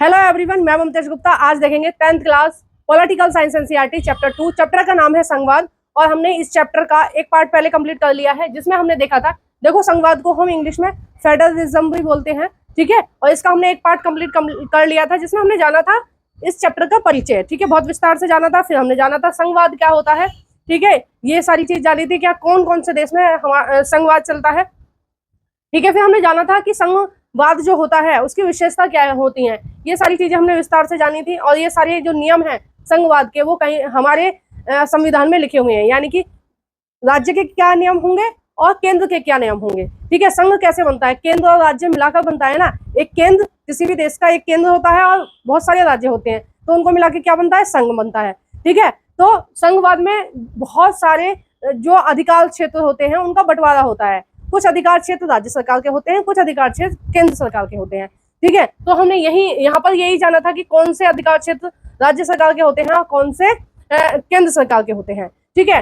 Hello everyone, मैं ममतेज गुप्ता। आज देखेंगे 10th class political science NCERT chapter 2। Chapter का नाम है संघवाद और हमने इस चैप्टर का एक पार्ट पहले कंप्लीट कर लिया है, जिसमें हमने देखा था, देखो संघवाद को हम इंग्लिश में फेडरलिज्म भी बोलते हैं, ठीक है। और इसका हमने एक पार्ट कंप्लीट कर लिया था, जिसमें हमने जाना था इस चैप्टर का परिचय, ठीक है, बहुत विस्तार से जाना था। फिर हमने जाना था संघवाद क्या होता है, ठीक है, ये सारी चीज जानी थी, क्या कौन कौन से देश में संघवाद चलता है, ठीक है। फिर हमने जाना था कि संघवाद जो होता है उसकी विशेषता क्या होती हैं, ये सारी चीजें हमने विस्तार से जानी थी। और ये सारे जो नियम हैं संघवाद के, वो कहीं हमारे संविधान में लिखे हुए हैं, यानी कि राज्य के क्या नियम होंगे और केंद्र के क्या नियम होंगे, ठीक है। संघ कैसे बनता है, केंद्र और राज्य मिलाकर बनता है ना। एक केंद्र, किसी भी देश का एक केंद्र होता है और बहुत सारे राज्य होते हैं, तो उनको मिला के क्या बनता है, संघ बनता है, ठीक है। तो संघवाद में बहुत सारे जो अधिकार क्षेत्र होते हैं उनका बंटवारा होता है। कुछ अधिकार क्षेत्र राज्य सरकार के होते हैं, कुछ अधिकार क्षेत्र केंद्र सरकार के होते हैं, ठीक है। तो हमने यहाँ पर यही जाना था कि कौन से अधिकार क्षेत्र राज्य सरकार के होते हैं और कौन से केंद्र सरकार के होते हैं, ठीक है।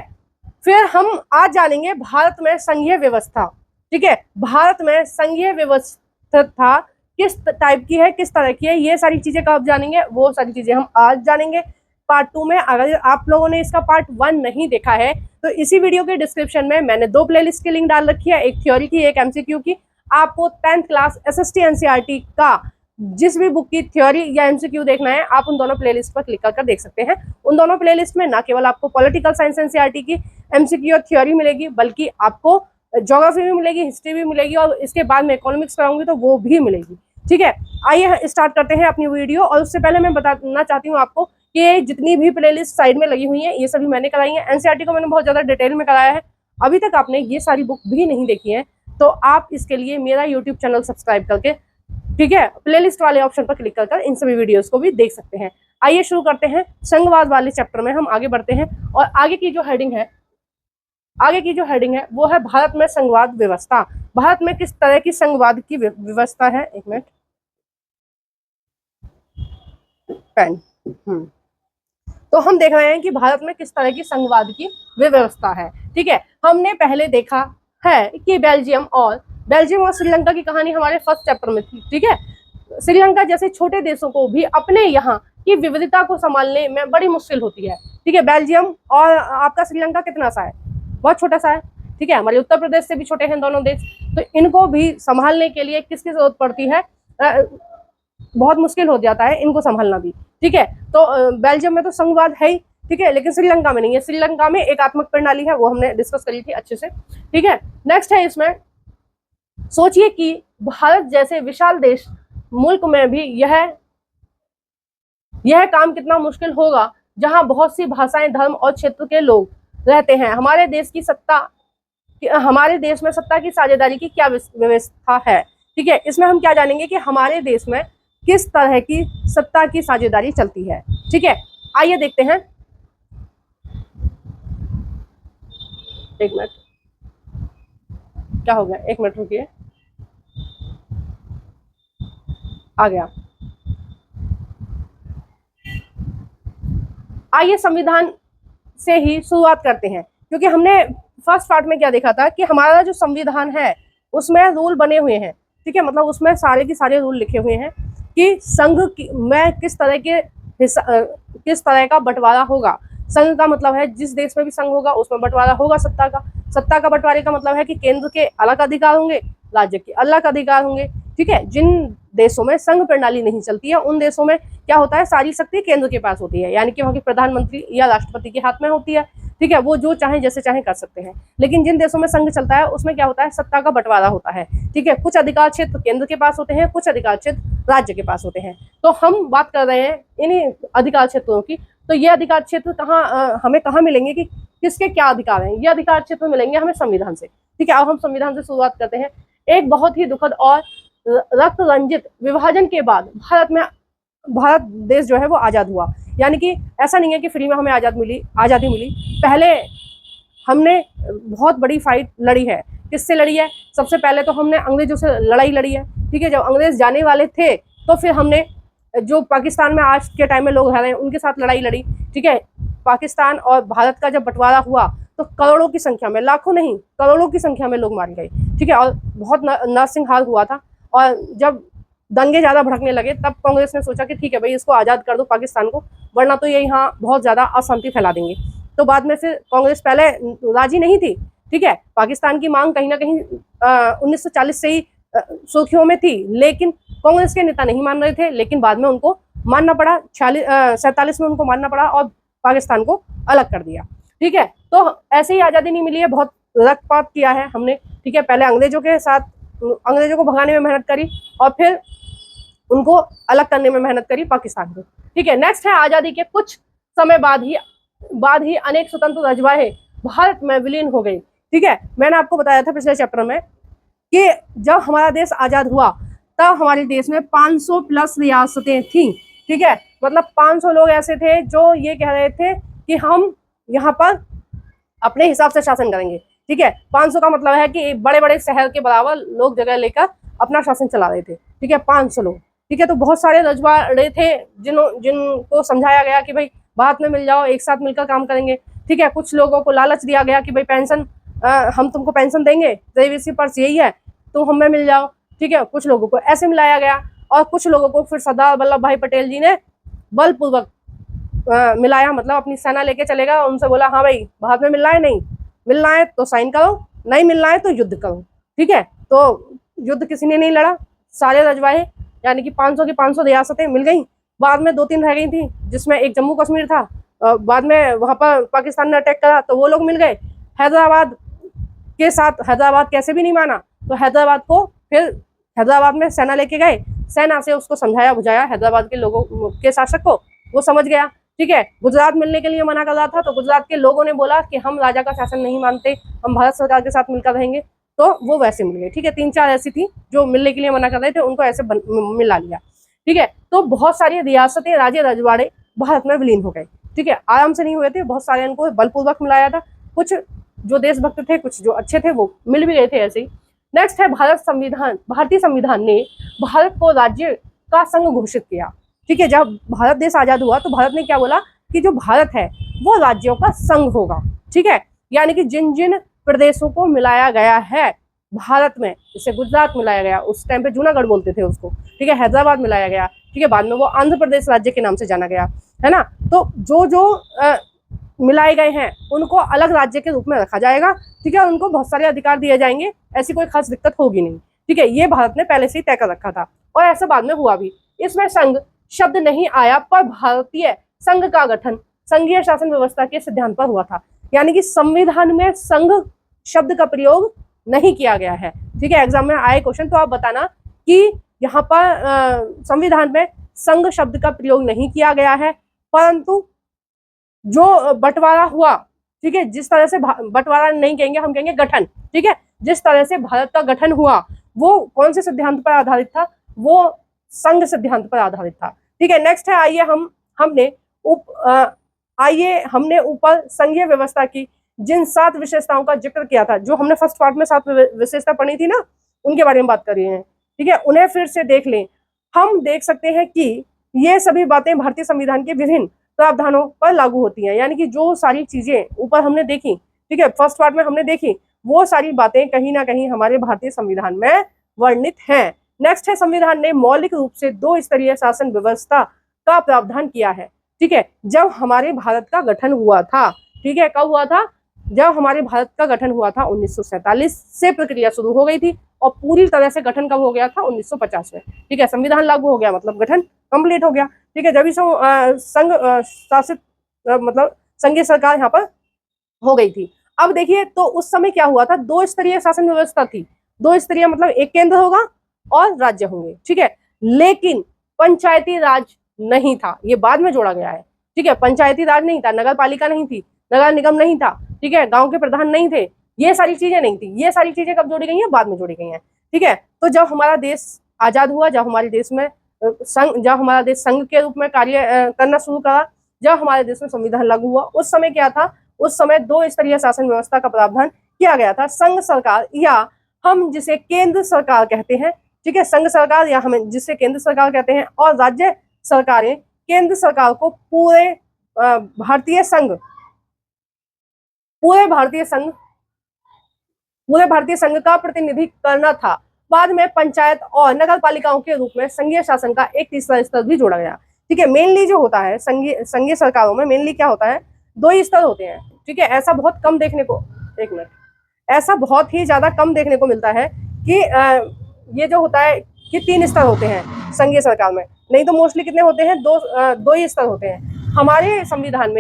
फिर हम आज जानेंगे भारत में संघीय व्यवस्था, ठीक है। भारत में संघीय व्यवस्था किस टाइप की है, किस तरह की है, ये सारी चीजें कब जानेंगे, वो सारी चीजें हम आज जानेंगे पार्ट 2 में। अगर आप लोगों ने इसका पार्ट 1 नहीं देखा है तो इसी वीडियो के डिस्क्रिप्शन में मैंने 2 प्लेलिस्ट की लिंक डाल रखी है, एक थ्योरी की, एक एमसीक्यू की। आपको 10th क्लास एसएसटी एनसीईआरटी का जिस भी बुक की थ्योरी या एमसीक्यू देखना है, आप उन दोनों प्लेलिस्ट पर क्लिक कर देख सकते हैं। उन दोनों प्लेलिस्ट में ना केवल आपको पॉलिटिकल साइंस एनसीईआरटी की एमसीक्यू और थ्योरी मिलेगी, बल्कि आपको ज्योग्राफी भी मिलेगी, हिस्ट्री भी मिलेगी, और इसके बाद में इकोनॉमिक्स कराऊंगी तो वो भी मिलेगी, ठीक है। आइए स्टार्ट करते हैं अपनी वीडियो। और उससे पहले मैं बताना चाहती हूँ आपको कि जितनी भी प्लेलिस्ट साइड में लगी हुई है, ये सभी मैंने कराई है। एनसीईआरटी को मैंने बहुत ज्यादा डिटेल में कराया है। अभी तक आपने ये सारी बुक भी नहीं देखी है तो आप इसके लिए मेरा यूट्यूब चैनल सब्सक्राइब करके, ठीक है, प्लेलिस्ट वाले ऑप्शन पर क्लिक कर इन सभी वीडियोस को भी देख सकते हैं। आइए शुरू करते हैं। संघवाद वाले चैप्टर में हम आगे बढ़ते हैं और आगे की जो हेडिंग है वो है भारत में संघवाद व्यवस्था। भारत में किस तरह की संघवाद की व्यवस्था है, एक मिनट, पेन। तो हम देख रहे हैं कि भारत में किस तरह की संघवाद की व्यवस्था है, ठीक है। हमने पहले देखा है कि बेल्जियम और श्रीलंका की कहानी हमारे फर्स्ट चैप्टर में थी, ठीक है। श्रीलंका जैसे छोटे देशों को भी अपने यहाँ की विविधता को संभालने में बड़ी मुश्किल होती है, ठीक है। बेल्जियम और आपका श्रीलंका कितना सा है, बहुत छोटा सा है, ठीक है। हमारे उत्तर प्रदेश से भी छोटे हैं दोनों देश, तो इनको भी संभालने के लिए किसकी जरूरत पड़ती है, बहुत मुश्किल हो जाता है इनको संभालना भी, ठीक है। तो बेल्जियम में तो संघवाद है ही, ठीक है, लेकिन श्रीलंका में नहीं है। श्रीलंका में एकात्मक प्रणाली है, वो हमने डिस्कस करी थी अच्छे से, ठीक है। नेक्स्ट है इसमें, सोचिए कि भारत जैसे विशाल देश मुल्क में भी यह काम कितना मुश्किल होगा, जहां बहुत सी भाषाएं, धर्म और क्षेत्र के लोग रहते हैं। हमारे देश में सत्ता की साझेदारी की क्या व्यवस्था है, ठीक है। इसमें हम क्या जानेंगे कि हमारे देश में किस तरह की सत्ता की साझेदारी चलती है, ठीक है। आइए देखते हैं, एक मिनट, क्या हो गया, एक मिनट रुकिए, आ गया। आइए संविधान से ही शुरुआत करते हैं, क्योंकि हमने फर्स्ट पार्ट में क्या देखा था कि हमारा जो संविधान है उसमें रूल बने हुए हैं, ठीक है, मतलब उसमें सारे के सारे रूल लिखे हुए हैं कि संघ में किस तरह का बंटवारा होगा। संघ का मतलब है जिस देश में भी संघ होगा उसमें बंटवारा होगा सत्ता का बंटवारे का मतलब है कि केंद्र के अलग अधिकार होंगे, राज्य के अलग अधिकार होंगे, ठीक है। जिन देशों में संघ प्रणाली नहीं चलती है उन देशों में क्या होता है, सारी शक्ति केंद्र के पास होती है, यानी कि वहाँ के प्रधानमंत्री या राष्ट्रपति के हाथ में होती है, ठीक है। वो जो चाहे जैसे चाहे कर सकते हैं। लेकिन जिन देशों में संघ चलता है उसमें क्या होता है, सत्ता का बंटवारा होता है, ठीक है। कुछ अधिकार क्षेत्र केंद्र के पास होते हैं, कुछ अधिकार क्षेत्र राज्य के पास होते हैं। तो हम बात कर रहे हैं इन्हीं अधिकार क्षेत्रों की। तो ये अधिकार क्षेत्र हमें कहाँ मिलेंगे कि किसके क्या अधिकार हैं, ये अधिकार क्षेत्र मिलेंगे हमें संविधान से, ठीक है। अब हम संविधान से शुरुआत करते हैं। एक बहुत ही दुखद और रक्त रंजित विभाजन के बाद भारत देश जो है वो आजाद हुआ। यानी कि ऐसा नहीं है कि फ्री में हमें आजादी मिली। पहले हमने बहुत बड़ी फाइट लड़ी है। किससे लड़ी है, सबसे पहले तो हमने अंग्रेजों से लड़ाई लड़ी है, ठीक है। जब अंग्रेज जाने वाले थे तो फिर हमने जो पाकिस्तान में आज के टाइम में लोग रह रहे हैं उनके साथ लड़ाई लड़ी, ठीक है। पाकिस्तान और भारत का जब बंटवारा हुआ तो करोड़ों की संख्या में, लाखों नहीं करोड़ों की संख्या में लोग मारे गए, ठीक है, और बहुत नरसंहार हुआ था। और जब दंगे ज्यादा भड़कने लगे, तब कांग्रेस ने सोचा कि ठीक है भाई, इसको आजाद कर दो पाकिस्तान को, वरना तो ये यहाँ बहुत ज्यादा अशांति फैला देंगे। तो बाद में फिर कांग्रेस पहले राजी नहीं थी, ठीक है, पाकिस्तान की मांग कहीं ना कहीं 1940 से ही सुर्खियों में थी, लेकिन कांग्रेस के नेता नहीं मान रहे थे, लेकिन बाद में उनको मानना पड़ा, 47 में उनको मानना पड़ा और पाकिस्तान को अलग कर दिया। ठीक है, तो ऐसे ही आज़ादी नहीं मिली है, बहुत रक्तपात किया है हमने। ठीक है, पहले अंग्रेजों के साथ, अंग्रेजों को भगाने में मेहनत करी और फिर उनको अलग करने में मेहनत करी पाकिस्तान को। ठीक है, नेक्स्ट है आज़ादी के कुछ समय बाद ही अनेक स्वतंत्र रजवाहे भारत में विलीन हो गई। ठीक है, मैंने आपको बताया था पिछले चैप्टर में कि जब हमारा देश आज़ाद हुआ तब हमारे देश में 500 प्लस रियासतें थी। ठीक है, मतलब 500 लोग ऐसे थे जो ये कह रहे थे कि हम यहाँ पर अपने हिसाब से शासन करेंगे। ठीक है, 500 का मतलब है कि बड़े बड़े शहर के बराबर लोग जगह लेकर अपना शासन चला रहे थे। ठीक है, 500 लोग। ठीक है, तो बहुत सारे रजवाड़े थे जिनको समझाया गया कि भाई भारत में मिल जाओ, एक साथ मिलकर काम करेंगे। ठीक है, कुछ लोगों को लालच दिया गया कि भाई पेंशन, हम तुमको पेंशन देंगे, जेवीसी पर्स यही है, तुम हमें मिल जाओ। ठीक है, कुछ लोगों को ऐसे मिलाया गया और कुछ लोगों को फिर सरदार वल्लभ भाई पटेल जी ने बलपूर्वक मिलाया, मतलब अपनी सेना लेके चलेगा, उनसे बोला हाँ भाई भारत में मिलना है, नहीं मिलना है तो साइन करो, नहीं मिलना है तो युद्ध करो। ठीक है, तो युद्ध किसी ने नहीं लड़ा, सारे रजवाहे यानी कि 500 की 500 रियासतें मिल गई। बाद में 2-3 रह गई थी, जिसमें एक जम्मू कश्मीर था, बाद में वहां पर पाकिस्तान ने अटैक करा तो वो लोग मिल गए। हैदराबाद के साथ हैदराबाद कैसे भी नहीं माना, तो हैदराबाद को फिर हैदराबाद में सेना लेके गए, सेना से उसको समझाया बुझाया हैदराबाद के लोगों के शासक को, वो समझ गया। ठीक है, गुजरात मिलने के लिए मना कर रहा था, तो गुजरात के लोगों ने बोला कि हम राजा का शासन नहीं मानते, हम भारत सरकार के साथ मिलकर रहेंगे, तो वो वैसे मिल गए। ठीक है, 3-4 ऐसी थी जो मिलने के लिए मना कर रहे थे, उनको ऐसे मिला लिया। ठीक है, तो बहुत सारी रियासतें, राज्य, रजवाड़े भारत में विलीन हो गए। ठीक है, आराम से नहीं हुए थे, बहुत सारे इनको बलपूर्वक मिलाया था, कुछ जो देशभक्त थे, कुछ जो अच्छे थे वो मिल भी गए थे ऐसे ही। नेक्स्ट है भारत संविधान। भारतीय संविधान ने भारत को राज्य का संघ घोषित किया। ठीक है, जब भारत देश आजाद हुआ तो भारत ने क्या बोला कि जो भारत है वो राज्यों का संघ होगा। ठीक है, यानी कि जिन जिन प्रदेशों को मिलाया गया है भारत में, जैसे गुजरात मिलाया गया, उस टाइम पे जूनागढ़ बोलते थे उसको। ठीक है, हैदराबाद मिलाया गया। ठीक है, बाद में वो आंध्र प्रदेश राज्य के नाम से जाना गया, है ना। तो जो जो मिलाए गए हैं उनको अलग राज्य के रूप में रखा जाएगा। ठीक है, उनको बहुत सारे अधिकार दिए जाएंगे, ऐसी कोई खास दिक्कत होगी नहीं। ठीक है, ये भारत ने पहले से ही तय कर रखा था और ऐसा बाद में हुआ भी। इसमें संघ शब्द नहीं आया, पर भारतीय संघ का गठन संघीय शासन व्यवस्था के सिद्धांत पर हुआ था। यानी कि संविधान में संघ शब्द का प्रयोग नहीं किया गया है। ठीक है, एग्जाम में आए क्वेश्चन तो आप बताना कि यहाँ पर संविधान में संघ शब्द का प्रयोग नहीं किया गया है, परंतु जो बंटवारा हुआ, ठीक है, जिस तरह से बंटवारा नहीं कहेंगे, हम कहेंगे गठन। ठीक है, जिस तरह से भारत का गठन हुआ वो कौन से सिद्धांत पर आधारित था, वो संघ सिद्धांत पर आधारित था। ठीक है, नेक्स्ट है, आइए हमने ऊपर संघीय व्यवस्था की जिन 7 विशेषताओं का जिक्र किया था, जो हमने फर्स्ट पार्ट में 7 विशेषता पढ़ी थी ना, उनके बारे में बात कर रहे हैं। ठीक है, उन्हें फिर से देख लें। हम देख सकते हैं कि ये सभी बातें भारतीय संविधान के विभिन्न प्रावधानों पर लागू होती हैं। यानी कि जो सारी चीजें ऊपर हमने देखी, ठीक है, फर्स्ट पार्ट में हमने देखी, वो सारी बातें कहीं ना कहीं हमारे भारतीय संविधान में वर्णित हैं। नेक्स्ट है, संविधान ने मौलिक रूप से 2 स्तरीय शासन व्यवस्था का प्रावधान किया है। ठीक है, जब हमारे भारत का गठन हुआ था, ठीक है, कब हुआ था, जब हमारे भारत का गठन हुआ था 1947 से प्रक्रिया शुरू हो गई थी और पूरी तरह से गठन कब हो गया था, 1950 में। ठीक है, संविधान लागू हो गया मतलब गठन कंप्लीट हो गया। ठीक है, जब ही संघ शासित मतलब संघीय सरकार यहाँ पर हो गई थी। अब देखिए, तो उस समय क्या हुआ था, 2 स्तरीय शासन व्यवस्था थी। 2 स्तरीय मतलब एक केंद्र होगा और राज्य होंगे। ठीक है, लेकिन पंचायती राज नहीं था, ये बाद में जोड़ा गया है। ठीक है, पंचायती राज नहीं था, नगर पालिका नहीं थी, नगर निगम नहीं था। ठीक है, गांव के प्रधान नहीं थे, ये सारी चीजें नहीं थी। ये सारी चीजें कब जोड़ी गई हैं, बाद में जोड़ी गई हैं। ठीक है, तो जब हमारा देश आजाद हुआ, जब हमारे देश में जब हमारा देश संघ के रूप में कार्य करना शुरू करा, जब हमारे देश में संविधान लागू हुआ, उस समय क्या था, उस समय 2 स्तरीय शासन व्यवस्था का प्रावधान किया गया था। संघ सरकार, या हम जिसे केंद्र सरकार कहते हैं, ठीक है, संघ सरकार या हम जिसे केंद्र सरकार कहते हैं, और राज्य सरकारें केंद्र सरकार को पूरे भारतीय संघ का प्रतिनिधि करना था। बाद में पंचायत और नगर पालिकाओं के रूप में संघीय शासन का एक तीसरा स्तर भी जोड़ा गया। ठीक है, मेनली जो होता है संघीय सरकारों में मेनली क्या होता है, 2 ही स्तर होते हैं। ठीक है, ऐसा बहुत कम देखने को, एक मिनट, ऐसा बहुत ही ज्यादा कम देखने को मिलता है कि ये जो होता है कि 3 स्तर होते हैं संघीय सरकार में, नहीं तो मोस्टली कितने होते हैं, 2 ही स्तर होते हैं। हमारे संविधान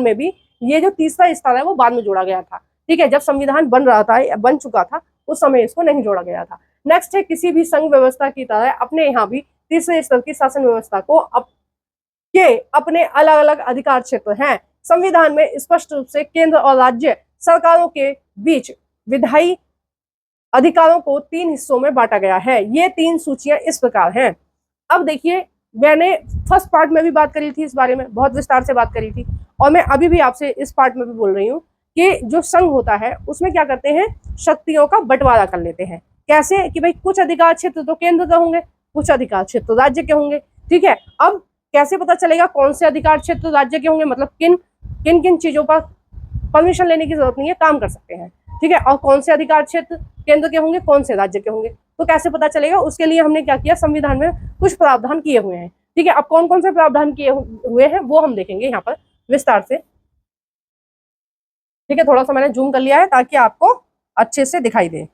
में भी ये जो तीसरा स्तर है वो बाद में जोड़ा गया था। ठीक है, जब संविधान बन चुका था उस समय इसको नहीं जोड़ा गया था। नेक्स्ट है, किसी भी संघ व्यवस्था की तरह अपने यहाँ भी तीसरे स्तर की शासन व्यवस्था को अपने अलग अलग अधिकार क्षेत्र हैं। संविधान में स्पष्ट रूप से केंद्र और राज्य सरकारों के बीच विधायी अधिकारों को 3 हिस्सों में बांटा गया है। ये 3 सूचियां इस प्रकार हैं। अब देखिए, मैंने फर्स्ट पार्ट में भी बात करी थी, इस बारे में बहुत विस्तार से बात करी थी, और मैं अभी भी आपसे इस पार्ट में भी बोल रही हूँ कि जो संघ होता है उसमें क्या करते हैं, शक्तियों का बंटवारा कर लेते हैं। कैसे कि भाई कुछ अधिकार क्षेत्र तो केंद्र के होंगे, कुछ अधिकार क्षेत्र राज्य के होंगे। ठीक है, अब कैसे पता चलेगा कौन से अधिकार क्षेत्र राज्य के होंगे, मतलब किन किन चीजों पर परमिशन लेने की जरूरत नहीं है, काम कर सकते हैं। ठीक है, और कौन से अधिकार क्षेत्र केंद्र के होंगे, कौन से राज्य के होंगे, तो कैसे पता चलेगा, उसके लिए हमने क्या किया, संविधान में कुछ प्रावधान किए हुए हैं। ठीक है, अब कौन कौन से प्रावधान किए हुए हैं वो हम देखेंगे यहाँ पर विस्तार से। ठीक है, थोड़ा सा मैंने जूम कर लिया है ताकि आपको अच्छे से दिखाई दे।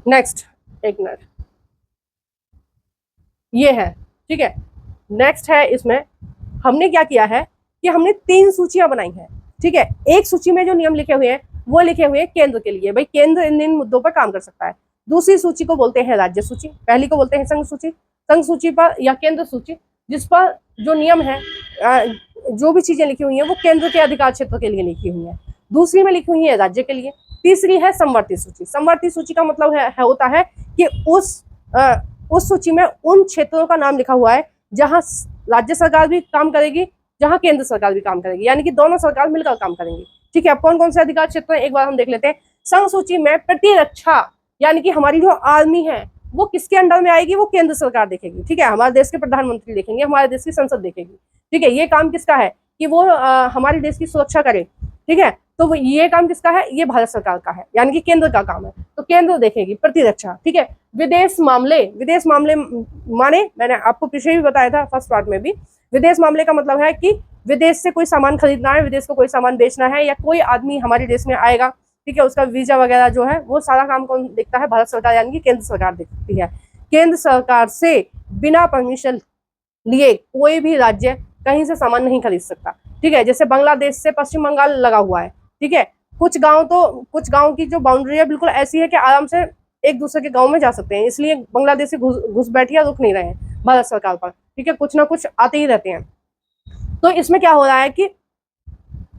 नेक्स्ट, एक मिनट, ये है। ठीक है, नेक्स्ट है, इसमें हमने क्या किया है कि हमने 3 सूचियां बनाई हैं। ठीक है, एक सूची में जो नियम लिखे हुए हैं वो लिखे हुए हैं केंद्र के लिए, भाई केंद्र इन मुद्दों पर काम कर सकता है। दूसरी सूची को बोलते हैं राज्य सूची, पहली को बोलते हैं संघ सूची। संघ सूची पर या केंद्र सूची, जिस पर जो नियम है, जो भी चीजें लिखी हुई हैं वो केंद्र के अधिकार क्षेत्र के लिए लिखी हुई हैं। दूसरी में लिखी हुई है राज्य के लिए। तीसरी है समवर्ती सूची। समवर्ती सूची का मतलब होता है कि उस सूची में उन क्षेत्रों का नाम लिखा हुआ है जहां राज्य सरकार भी काम करेगी, जहां केंद्र सरकार भी काम करेगी, यानी कि दोनों सरकार मिलकर काम करेंगी। ठीक है, अब कौन कौन से अधिकार क्षेत्र हैं एक बार हम देख लेते हैं। संघ सूची में प्रतिरक्षा, यानी कि हमारी जो आर्मी है वो किसके अंडर में आएगी, वो केंद्र सरकार देखेगी। ठीक है, हमारे देश के प्रधानमंत्री देखेंगे, हमारे देश की संसद देखेगी। ठीक है, ये काम किसका है कि वो हमारे देश की सुरक्षा करे। ठीक है, तो ये काम किसका है, ये भारत सरकार का है, यानी कि केंद्र का काम है, तो केंद्र देखेगी प्रतिरक्षा। ठीक है, विदेश मामले माने मैंने आपको पीछे भी बताया था फर्स्ट पार्ट में भी, विदेश मामले का मतलब है कि विदेश से कोई सामान खरीदना है, विदेश को कोई सामान बेचना है, या कोई आदमी हमारे देश में आएगा, ठीक है, उसका वीजा वगैरह जो है वो सारा काम कौन देखता है, भारत सरकार, यानी कि केंद्र सरकार देखती है। केंद्र सरकार से बिना परमिशन लिए कोई भी राज्य कहीं से सामान नहीं खरीद सकता। ठीक है, जैसे बांग्लादेश से पश्चिम बंगाल लगा हुआ है। ठीक है, कुछ गांव की जो बाउंड्री है बिल्कुल ऐसी है कि आराम से एक दूसरे के गांव में जा सकते हैं, इसलिए बांग्लादेशी घुसपैठिया रुक नहीं रहे हैं भारत सरकार पर। ठीक है, कुछ ना कुछ आते ही रहते हैं। तो इसमें क्या हो रहा है कि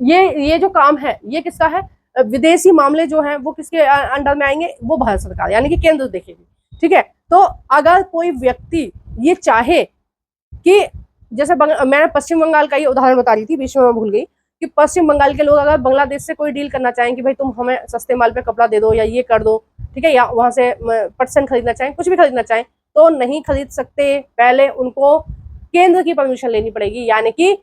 ये जो काम है ये किसका है, विदेशी मामले जो हैं वो किसके अंडर में आएंगे, वो भारत सरकार यानी कि केंद्र देखेगी। ठीक है, तो अगर कोई व्यक्ति ये चाहे कि जैसे मैंने पश्चिम बंगाल का ही उदाहरण बता रही थी, बीच में मैं भूल गई, कि पश्चिम बंगाल के लोग अगर बांग्लादेश से कोई डील करना चाहें कि भाई तुम हमें सस्ते माल पे कपड़ा दे दो या ये कर दो, ठीक है, या वहां से पटसन खरीदना चाहें, कुछ भी खरीदना चाहें, तो नहीं खरीद सकते। पहले उनको केंद्र की परमिशन लेनी पड़ेगी, यानी कि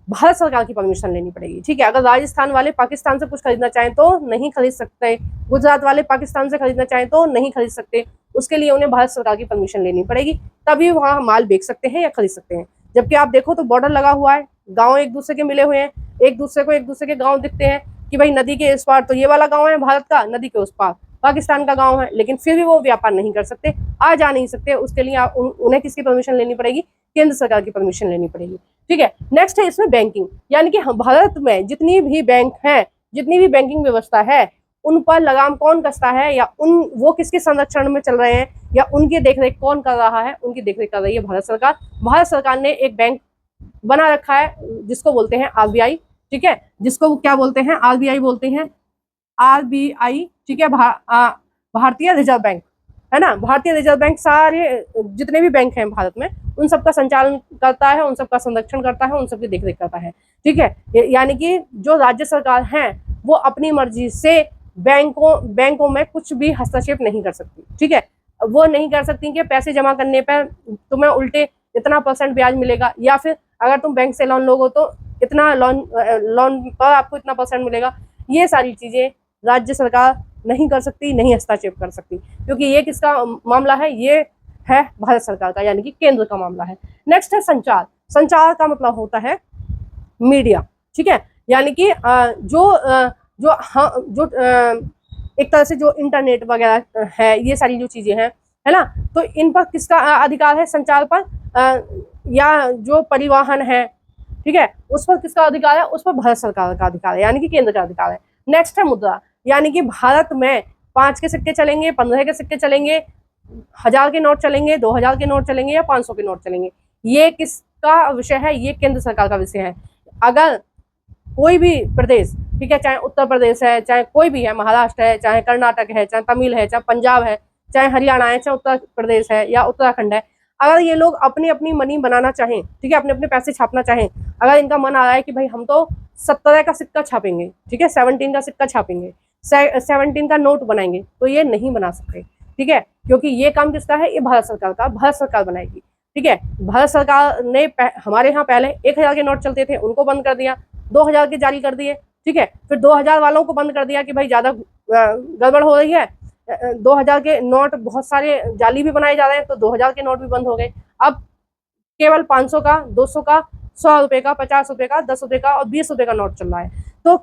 भारत सरकार की परमिशन लेनी पड़ेगी। ठीक है, अगर राजस्थान वाले पाकिस्तान से कुछ खरीदना चाहें तो नहीं खरीद सकते, गुजरात वाले पाकिस्तान से खरीदना चाहें तो नहीं खरीद सकते, उसके लिए उन्हें भारत सरकार की परमिशन लेनी पड़ेगी, तभी वहाँ माल बेच सकते हैं या खरीद सकते हैं। जबकि आप देखो तो बॉर्डर लगा हुआ है, गाँव एक दूसरे के मिले हुए हैं, एक दूसरे के गाँव दिखते हैं कि भाई नदी के इस पार तो ये वाला गाँव है भारत का, नदी के उस पार पाकिस्तान का गाँव है, लेकिन फिर भी वो व्यापार नहीं कर सकते, आ जा नहीं सकते, उसके लिए उन्हें किसकी परमिशन लेनी पड़ेगी, केंद्र सरकार की परमिशन लेनी पड़ेगी। ठीक है, नेक्स्ट है इसमें बैंकिंग, यानी कि भारत में जितनी भी बैंक है, जितनी भी बैंकिंग व्यवस्था है, उन पर लगाम कौन कसता है, या वो किसके संरक्षण में चल रहे हैं, या उनकी देखरेख कौन कर रहा है, उनकी देखरेख कर रही है भारत सरकार। भारत सरकार ने एक बैंक बना रखा है जिसको बोलते हैं आरबीआई। ठीक है, जिसको क्या बोलते हैं, आरबीआई बोलते हैं, आरबीआई। ठीक है, भारतीय रिजर्व बैंक है ना, भारतीय रिजर्व बैंक सारे जितने भी बैंक हैं भारत में उन सबका संचालन करता है, उन सबका संरक्षण करता है, उन सबकी देखरेख करता है। ठीक है, यानी कि जो राज्य सरकार है वो अपनी मर्जी से बैंकों में कुछ भी हस्तक्षेप नहीं कर सकती। ठीक है, वो नहीं कर सकती कि पैसे जमा करने पर तुम्हें उल्टे इतना % ब्याज मिलेगा, या फिर अगर तुम बैंक से लोन लोगो तो इतना लोन पर आपको इतना % मिलेगा, ये सारी चीजें राज्य सरकार नहीं कर सकती, नहीं हस्तक्षेप कर सकती, क्योंकि ये किसका मामला है, ये है भारत सरकार का, यानी कि केंद्र का मामला है। नेक्स्ट है संचार। संचार का मतलब होता है मीडिया, ठीक है, यानी कि जो एक तरह से जो इंटरनेट वगैरह है, ये सारी जो चीजें हैं, है ना, तो इन पर किसका अधिकार है, संचार पर, या जो परिवहन है, ठीक है, उस पर किसका अधिकार है, उस पर भारत सरकार का अधिकार है, यानी कि केंद्र का अधिकार है। नेक्स्ट है मुद्रा, यानी कि भारत में 5 के सिक्के चलेंगे, 15 के सिक्के चलेंगे, 1000 के नोट चलेंगे, 2000 के नोट चलेंगे या 500 के नोट चलेंगे, ये किसका विषय है, ये केंद्र सरकार का विषय है। अगर कोई भी प्रदेश, ठीक है, चाहे उत्तर प्रदेश है, चाहे कोई भी है, महाराष्ट्र है, चाहे कर्नाटक है, चाहे तमिल है, चाहे पंजाब है, चाहे हरियाणा है, चाहे उत्तर प्रदेश है या उत्तराखंड है, अगर ये लोग अपनी अपनी मनी बनाना चाहें, ठीक है, अपने अपने पैसे छापना चाहें, अगर इनका मन आ रहा है कि भाई हम तो 17 का सिक्का छापेंगे, ठीक है, 17 का सिक्का छापेंगे, 17 का नोट बनाएंगे, तो ये नहीं बना सकते, ठीक है, क्योंकि ये काम किसका है, ये भारत सरकार का, भारत सरकार बनाएगी, ठीक है। भारत सरकार ने हमारे यहाँ पहले 1000 के नोट चलते थे, उनको बंद कर दिया, 2000 के जारी कर दिए, ठीक है, फिर 2000 वालों को बंद कर दिया कि भाई ज्यादा गड़बड़ हो रही है, 2000 के नोट बहुत सारे जाली भी बनाए जा रहे हैं, तो 2000 के नोट भी बंद हो गए। अब केवल 500 का, 200 का, 100 रुपए का, 50 रुपए का, 10 रुपए का और 20 रुपए का नोट चल रहा है। तो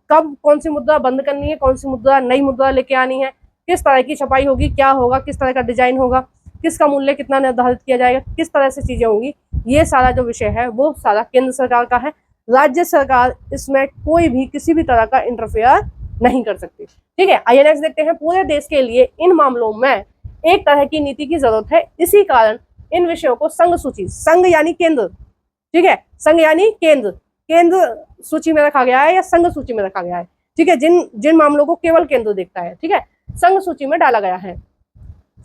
कब कौन सी मुद्रा बंद करनी है, कौन सी मुद्रा नई मुद्रा लेके आनी है, किस तरह की छपाई होगी, क्या होगा, किस तरह का डिजाइन होगा, किसका मूल्य कितना निर्धारित किया जाएगा, किस तरह से चीजें होंगी, ये सारा जो विषय है वो सारा केंद्र सरकार का है। राज्य सरकार इसमें कोई भी किसी भी तरह का इंटरफेयर नहीं कर सकती, ठीक है। आइए नेक्स्ट देखते हैं। पूरे देश के लिए इन मामलों में एक तरह की नीति की जरूरत है, इसी कारण इन विषयों को संघ सूची, संघ यानी केंद्र, ठीक है, संघ यानी केंद्र, केंद्र सूची में रखा गया है या संघ सूची में रखा गया है, ठीक है, जिन मामलों को केवल केंद्र देखता है, ठीक है, संघ सूची में डाला गया है।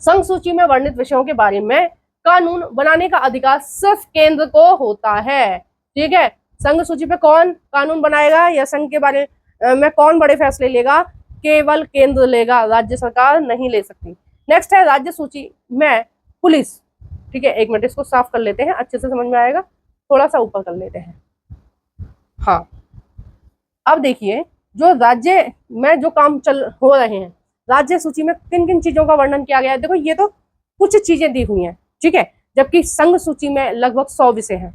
संघ सूची में वर्णित विषयों के बारे में कानून बनाने का अधिकार सिर्फ केंद्र को होता है, ठीक है। संघ सूची पे कौन कानून बनाएगा या संघ के बारे में कौन बड़े फैसले लेगा, केवल केंद्र लेगा, राज्य सरकार नहीं ले सकती। नेक्स्ट है राज्य सूची में पुलिस, ठीक है, एक मिनट इसको साफ कर लेते हैं, अच्छे से समझ में आएगा, थोड़ा सा ऊपर कर लेते हैं। हाँ, अब देखिए जो राज्य में जो काम हो रहे हैं, राज्य सूची में किन किन चीजों का वर्णन किया गया है। देखो ये तो कुछ चीजें दी हुई हैं, ठीक है, जबकि संघ सूची में लगभग 100 विषय हैं,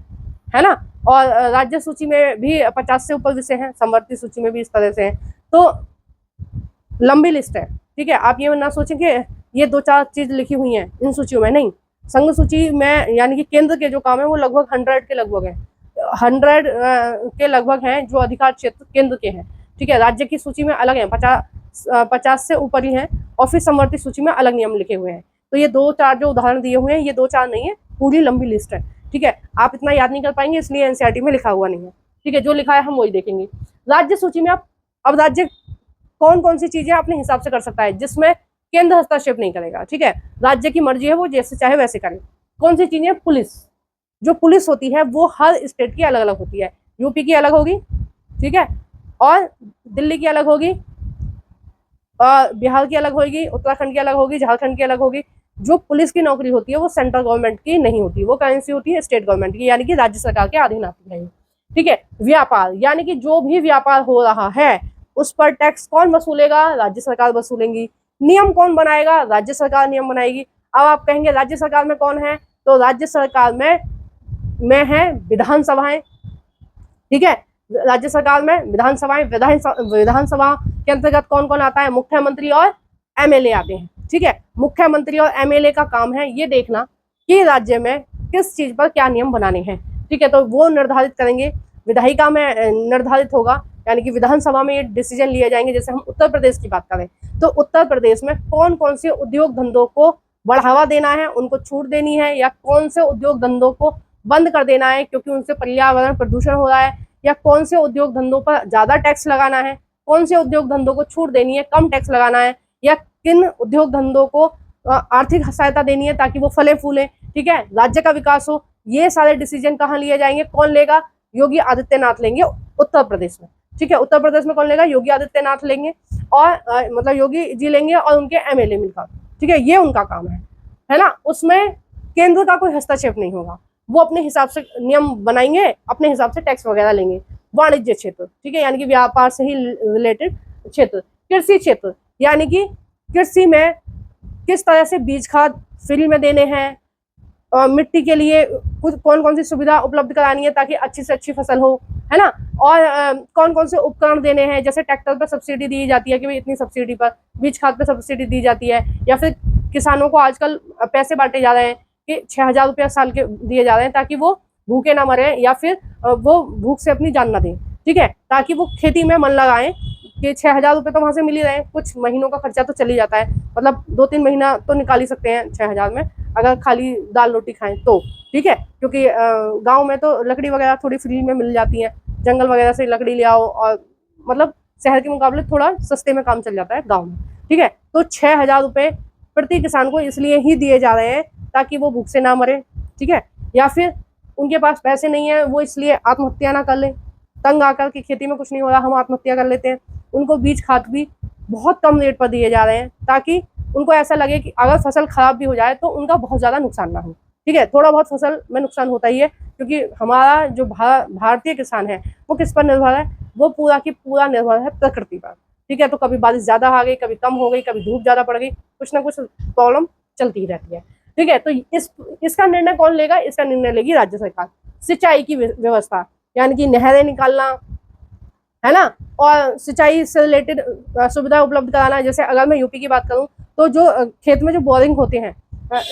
है ना, और राज्य सूची में भी 50 से ऊपर विषय हैं, समवर्ती सूची में भी इस तरह से हैं, तो लंबी लिस्ट है, ठीक है। आप ये ना सोचें कि ये 2-4 चीज लिखी हुई हैं इन सूचियों में, नहीं, संघ सूची में यानी कि केंद्र के जो काम है वो लगभग 100 के लगभग है, 100 के लगभग हैं जो अधिकार क्षेत्र केंद्र के हैं, ठीक है। राज्य की सूची में अलग है, 50 से ऊपर ही है, और फिर समवर्ती सूची में अलग नियम लिखे हुए हैं। तो ये 2-4 जो उदाहरण दिए हुए हैं, ये 2-4 नहीं है, पूरी लंबी लिस्ट है, ठीक है। आप इतना याद नहीं कर पाएंगे, इसलिए एनसीईआरटी में लिखा हुआ नहीं है, ठीक है, जो लिखा है हम वही देखेंगे। राज्य सूची में आप अब राज्य कौन कौन सी चीजें अपने हिसाब से कर सकता है जिसमें केंद्र हस्तक्षेप नहीं करेगा, ठीक है, राज्य की मर्जी है, वो जैसे चाहे वैसे करे। कौन सी चीजें, पुलिस, जो पुलिस होती है वो हर स्टेट की अलग अलग होती है, यूपी की अलग होगी, ठीक है, और दिल्ली की अलग होगी, और बिहार की अलग होगी, उत्तराखंड की अलग होगी, झारखंड की अलग होगी। जो पुलिस की नौकरी होती है वो सेंट्रल गवर्नमेंट की नहीं होती, वो करेंसी होती है स्टेट गवर्नमेंट की, यानी कि राज्य सरकार के अधीन आती है, ठीक है। व्यापार, यानी कि जो भी व्यापार हो रहा है उस पर टैक्स कौन वसूलेगा, राज्य सरकार वसूलेंगी। नियम कौन बनाएगा, राज्य सरकार नियम बनाएगी। अब आप कहेंगे राज्य सरकार में कौन है, तो राज्य सरकार में है विधानसभाएं, ठीक है, राज्य सरकार में विधानसभाएं, विधानसभा के अंतर्गत कौन कौन आता है, मुख्यमंत्री और एमएलए आते हैं, ठीक है। मुख्यमंत्री और एमएलए का काम है ये देखना कि राज्य में किस चीज पर क्या नियम बनाने हैं, ठीक है, तो वो निर्धारित करेंगे। विधायिका में निर्धारित होगा, यानी कि विधानसभा में ये डिसीजन लिए जाएंगे। जैसे हम उत्तर प्रदेश की बात करें तो उत्तर प्रदेश में कौन कौन से उद्योग धंधों को बढ़ावा देना है, उनको छूट देनी है, या कौन से उद्योग धंधों को बंद कर देना है क्योंकि उनसे पर्यावरण प्रदूषण हो रहा है, या कौन से उद्योग धंधों पर ज्यादा टैक्स लगाना है, कौन से उद्योग धंधों को छूट देनी है, कम टैक्स लगाना है, या किन उद्योग धंधों को आर्थिक सहायता देनी है ताकि वो फले फूले, ठीक है, राज्य का विकास हो। ये सारे डिसीजन कहाँ लिए जाएंगे, कौन लेगा, योगी आदित्यनाथ लेंगे उत्तर प्रदेश में, ठीक है। उत्तर प्रदेश में कौन लेगा, योगी आदित्यनाथ लेंगे, और मतलब योगी जी लेंगे और उनके एमएलए मिलकर, ठीक है, ये उनका काम है ना। उसमें केंद्र का कोई हस्तक्षेप नहीं होगा। वो अपने हिसाब से नियम बनाएंगे, अपने हिसाब से टैक्स वगैरह लेंगे। वाणिज्य क्षेत्र, ठीक है, यानी कि व्यापार से ही रिलेटेड क्षेत्र। कृषि क्षेत्र, यानी कि कृषि में किस तरह से बीज खाद फ्री में देने हैं, मिट्टी के लिए कुछ कौन कौन सी सुविधा उपलब्ध करानी है ताकि अच्छी से अच्छी फसल हो, है ना। और कौन कौन से उपकरण देने हैं, जैसे ट्रैक्टर पर सब्सिडी दी जाती है कि भाई इतनी सब्सिडी पर, बीज खाद पर सब्सिडी दी जाती है, या फिर किसानों को आजकल पैसे बांटे जा रहे हैं कि 6,000 रुपया साल के दिए जा रहे हैं ताकि वो भूखे ना मरे या फिर वो भूख से अपनी जान ना दें, ठीक है, ताकि वो खेती में मन लगाएं कि 6,000 रुपये तो वहां से मिल ही रहे हैं, कुछ महीनों का खर्चा तो चल ही जाता है, मतलब 2-3 महीना तो निकाल ही सकते हैं 6,000 में, अगर खाली दाल रोटी खाएं तो, ठीक है, क्योंकि गांव में तो लकड़ी वगैरह थोड़ी फ्री में मिल जाती है, जंगल वगैरह से लकड़ी ले आओ, और मतलब शहर के मुकाबले थोड़ा सस्ते में काम चल जाता है गाँव में, ठीक है। तो 6,000 रुपये प्रति किसान को इसलिए ही दिए जा रहे हैं ताकि वो भूख से ना मरे, ठीक है, या फिर उनके पास पैसे नहीं है वो इसलिए आत्महत्या ना कर लें, तंग आकर के खेती में कुछ नहीं हो रहा हम आत्महत्या कर लेते हैं, उनको बीज खाद भी बहुत कम रेट पर दिए जा रहे हैं ताकि उनको ऐसा लगे कि अगर फसल खराब भी हो जाए तो उनका बहुत ज़्यादा नुकसान ना हो, ठीक है। थोड़ा बहुत फसल में नुकसान होता ही है क्योंकि हमारा जो भारतीय किसान है वो किस पर निर्भर है, वो पूरा की पूरा निर्भर है प्रकृति पर, ठीक है। तो कभी बारिश ज़्यादा आ गई, कभी कम हो गई, कभी धूप ज़्यादा पड़ गई, कुछ ना कुछ प्रॉब्लम चलती ही रहती है, ठीक है। तो इसका निर्णय कौन लेगा, इसका निर्णय लेगी राज्य सरकार। सिंचाई की व्यवस्था, यानी कि नहरें निकालना, है ना, और सिंचाई से रिलेटेड सुविधा उपलब्ध कराना। जैसे अगर मैं यूपी की बात करूं तो जो खेत में जो बोरिंग होते हैं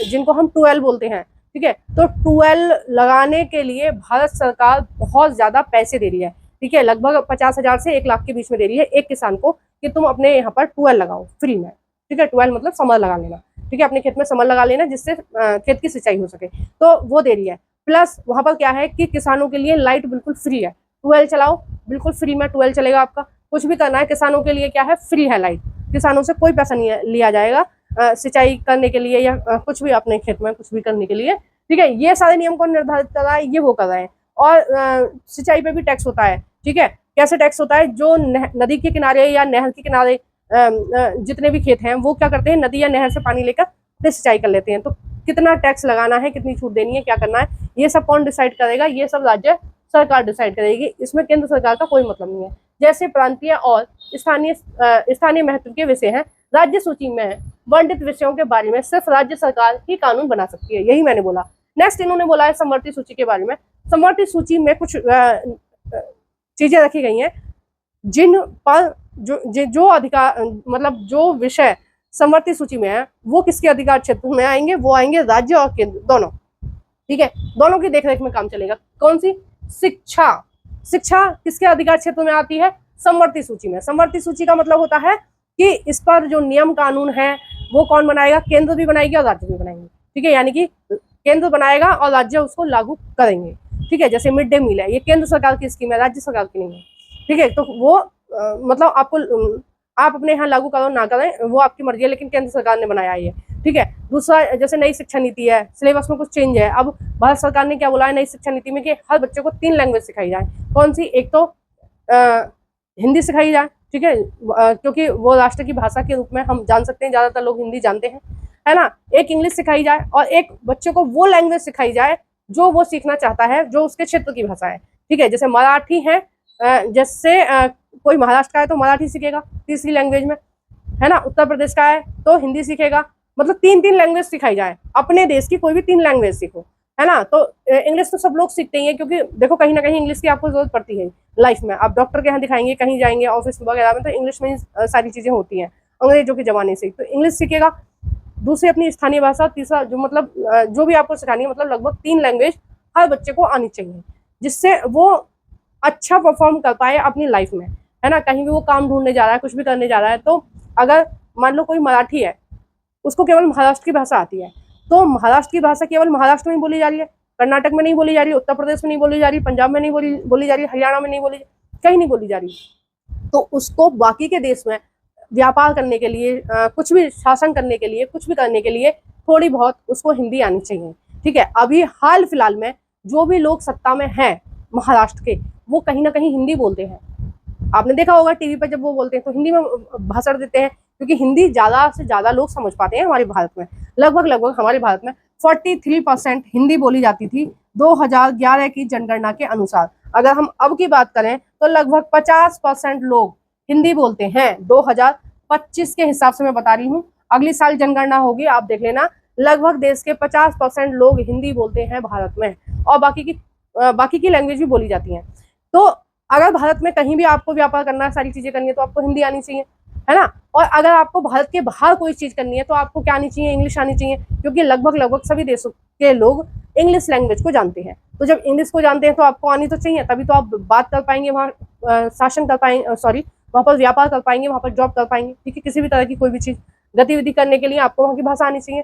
जिनको हम ट्यूबवेल बोलते हैं, ठीक है, तो ट्यूबवेल लगाने के लिए भारत सरकार बहुत ज़्यादा पैसे दे रही है, ठीक है, लगभग 50,000 से 1 लाख के बीच में दे रही है एक किसान को कि तुम अपने यहाँ पर ट्यूबवेल लगाओ फ्री में, ठीक है। ट्यूबवेल मतलब समर लगा लेना, ठीक है, अपने खेत में समर लगा लेना जिससे खेत की सिंचाई हो सके, तो वो दे रही है। प्लस वहाँ पर क्या है कि किसानों के लिए लाइट बिल्कुल फ्री है, ट्यूबवेल चलाओ बिल्कुल फ्री में ट्यूबवेल चलेगा, आपका कुछ भी करना है किसानों के लिए क्या है, फ्री है लाइट, किसानों से कोई पैसा नहीं लिया जाएगा सिंचाई करने के लिए या कुछ भी अपने खेत में कुछ भी करने के लिए, ठीक है। ये सारे नियम कौन निर्धारित कर रहा है, ये वो कर रहे हैं। और सिंचाई पे भी टैक्स होता है, ठीक है। कैसे टैक्स होता है, जो नदी के किनारे या नहर के किनारे जितने भी खेत हैं वो क्या करते हैं, नदी या नहर से पानी लेकर सिंचाई कर लेते हैं, तो कितना टैक्स लगाना है, कितनी छूट देनी है, क्या करना है, ये सब कौन डिसाइड करेगा, ये सब राज्य सरकार डिसाइड करेगी, इसमें केंद्र सरकार का कोई मतलब नहीं है। जैसे प्रांतीय और स्थानीय महत्व के विषय हैं, राज्य सूची में वर्णित विषयों के बारे में सिर्फ राज्य सरकार ही कानून बना सकती है, यही मैंने बोला। नेक्स्ट इन्होंने बोला है समवर्ती सूची के बारे में। समवर्ती सूची में कुछ चीजें रखी गई हैं जिन पर जो अधिकार मतलब जो विषय समवर्ती सूची में है वो किसके अधिकार क्षेत्र में आएंगे, वो आएंगे राज्य और केंद्र दोनों, ठीक है, दोनों की देखरेख में काम चलेगा। कौन सी, शिक्षा, शिक्षा किसके अधिकार क्षेत्र में आती है, समवर्ती सूची में। समवर्ती सूची का मतलब होता है कि इस पर जो नियम कानून है वो कौन बनाएगा, केंद्र भी बनाएगी और राज्य भी बनाएंगे, ठीक है, यानी कि केंद्र बनाएगा और राज्य उसको लागू करेंगे, ठीक है। जैसे मिड डे मील है, ये केंद्र सरकार की स्कीम है, राज्य सरकार की नहीं है, ठीक है। तो वो मतलब आपको आप अपने यहाँ लागू करो ना करें वो आपकी मर्जी है, लेकिन केंद्र सरकार ने बनाया है ये, ठीक है। दूसरा, जैसे नई शिक्षा नीति है, सिलेबस में कुछ चेंज है। अब भारत सरकार ने क्या बोला है नई शिक्षा नीति में कि हर बच्चे को 3 लैंग्वेज सिखाई जाए। कौन सी, एक तो हिंदी सिखाई जाए, ठीक है, क्योंकि वो राष्ट्र की भाषा के रूप में हम जान सकते हैं, ज़्यादातर लोग हिंदी जानते हैं, है ना। एक इंग्लिश सिखाई जाए और एक बच्चे को वो लैंग्वेज सिखाई जाए जो वो सीखना चाहता है, जो उसके क्षेत्र की भाषा है, ठीक है। जैसे मराठी है, जैसे कोई महाराष्ट्र का है तो मराठी सीखेगा तीसरी लैंग्वेज में, है ना। उत्तर प्रदेश का है तो हिंदी सीखेगा, मतलब 3-3 लैंग्वेज सिखाई जाए, अपने देश की कोई भी 3 लैंग्वेज सीखो, है ना। तो इंग्लिश तो सब लोग सीखते ही हैं क्योंकि देखो कहीं ना कहीं इंग्लिश की आपको जरूरत पड़ती है लाइफ में। आप डॉक्टर के यहाँ दिखाएंगे, कहीं जाएंगे ऑफिस वगैरह में, तो इंग्लिश में ही सारी चीज़ें होती हैं अंग्रेजों के ज़माने से, तो इंग्लिश सीखेगा। दूसरी अपनी स्थानीय भाषा, तीसरा जो मतलब जो भी आपको सिखानी है, मतलब लगभग 3 लैंग्वेज हर बच्चे को आनी चाहिए जिससे वो अच्छा परफॉर्म कर पाए अपनी लाइफ में, है ना। कहीं भी वो काम ढूंढने जा रहा है, कुछ भी करने जा रहा है, तो अगर मान लो कोई मराठी है, उसको केवल महाराष्ट्र की भाषा आती है, तो महाराष्ट्र की भाषा केवल महाराष्ट्र में बोली जा रही है, कर्नाटक में नहीं बोली जा रही, उत्तर प्रदेश में नहीं बोली जा रही, पंजाब में नहीं बोली जा रही, हरियाणा में नहीं बोली, कहीं नहीं बोली जा रही, तो उसको बाकी के देश में व्यापार करने के लिए, कुछ भी शासन करने के लिए, कुछ भी करने के लिए थोड़ी बहुत उसको हिंदी आनी चाहिए, ठीक है। अभी हाल फिलहाल में जो भी लोग सत्ता में हैं महाराष्ट्र के, वो कहीं ना कहीं हिंदी बोलते हैं। आपने देखा होगा टीवी पर जब वो बोलते हैं तो हिंदी में भाषण देते हैं, क्योंकि हिंदी ज़्यादा से ज़्यादा लोग समझ पाते हैं हमारे भारत में। लगभग हमारे भारत में 43% हिंदी बोली जाती थी 2011 की जनगणना के अनुसार। अगर हम अब की बात करें तो लगभग 50% लोग हिंदी बोलते हैं। 2025 के हिसाब से मैं बता रही हूँ, अगली साल जनगणना होगी, आप देख लेना, लगभग देश के 50% लोग हिंदी बोलते हैं भारत में, और बाकी की लैंग्वेज भी बोली जाती हैं। तो अगर भारत में कहीं भी आपको व्यापार करना है, सारी चीजें करनी है, तो आपको हिंदी आनी चाहिए, है ना। और अगर आपको भारत के बाहर कोई चीज करनी है तो आपको क्या आनी चाहिए, इंग्लिश आनी चाहिए, क्योंकि लगभग सभी देशों के लोग इंग्लिश लैंग्वेज को जानते हैं। तो जब इंग्लिश को जानते हैं तो आपको आनी तो चाहिए, तभी तो आप बात कर पाएंगे वहाँ, शासन कर पाएंगे, सॉरी, वहाँ पर व्यापार कर पाएंगे, वहाँ पर जॉब कर पाएंगे, ठीक है। किसी भी तरह की कोई भी चीज गतिविधि करने के लिए आपको वहाँ की भाषा आनी चाहिए।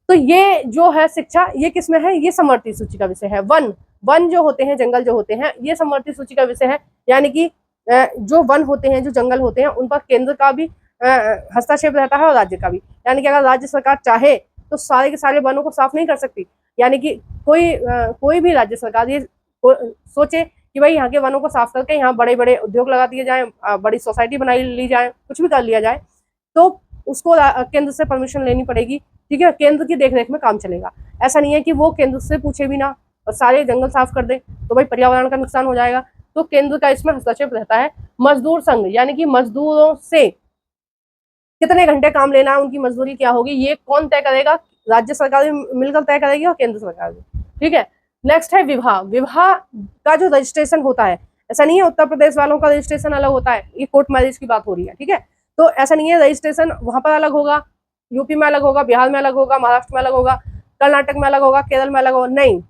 तो ये जो है शिक्षा, ये किसमें है, ये समवर्ती सूची का विषय है। वन जो होते हैं, जंगल जो होते हैं, ये समवर्ती सूची का विषय है। यानी कि जो वन होते हैं, जो जंगल होते हैं, उन पर केंद्र का भी हस्तक्षेप रहता है और राज्य का भी। यानी कि अगर राज्य सरकार चाहे तो सारे के सारे वनों को साफ नहीं कर सकती। यानी कि कोई भी राज्य सरकार ये सोचे कि भाई यहाँ के वनों को साफ करके यहाँ बड़े बड़े उद्योग लगा दिए जाए, बड़ी सोसाइटी बनाई ली जाए, कुछ भी कर लिया जाए, तो उसको केंद्र से परमिशन लेनी पड़ेगी, ठीक है। केंद्र की देखरेख में काम चलेगा। ऐसा नहीं है कि वो केंद्र से पूछे भी ना और सारे जंगल साफ कर दे, तो भाई पर्यावरण का नुकसान हो जाएगा। तो केंद्र का इसमें हस्तक्षेप रहता है। मजदूर संघ, यानी कि मजदूरों से कितने घंटे काम लेना है, उनकी मजदूरी क्या होगी, ये कौन तय करेगा, राज्य सरकार मिलकर तय करेगी और केंद्र सरकार भी, ठीक है। नेक्स्ट है विवाह। विवाह का जो रजिस्ट्रेशन होता है, ऐसा नहीं है उत्तर प्रदेश वालों का रजिस्ट्रेशन अलग होता है, ये कोर्ट मैरिज की बात हो रही है, ठीक है। तो ऐसा नहीं है, रजिस्ट्रेशन वहां पर अलग होगा, यूपी में अलग होगा, बिहार में अलग होगा, महाराष्ट्र में अलग होगा, कर्नाटक में अलग होगा, केरल में अलग होगा, नहीं,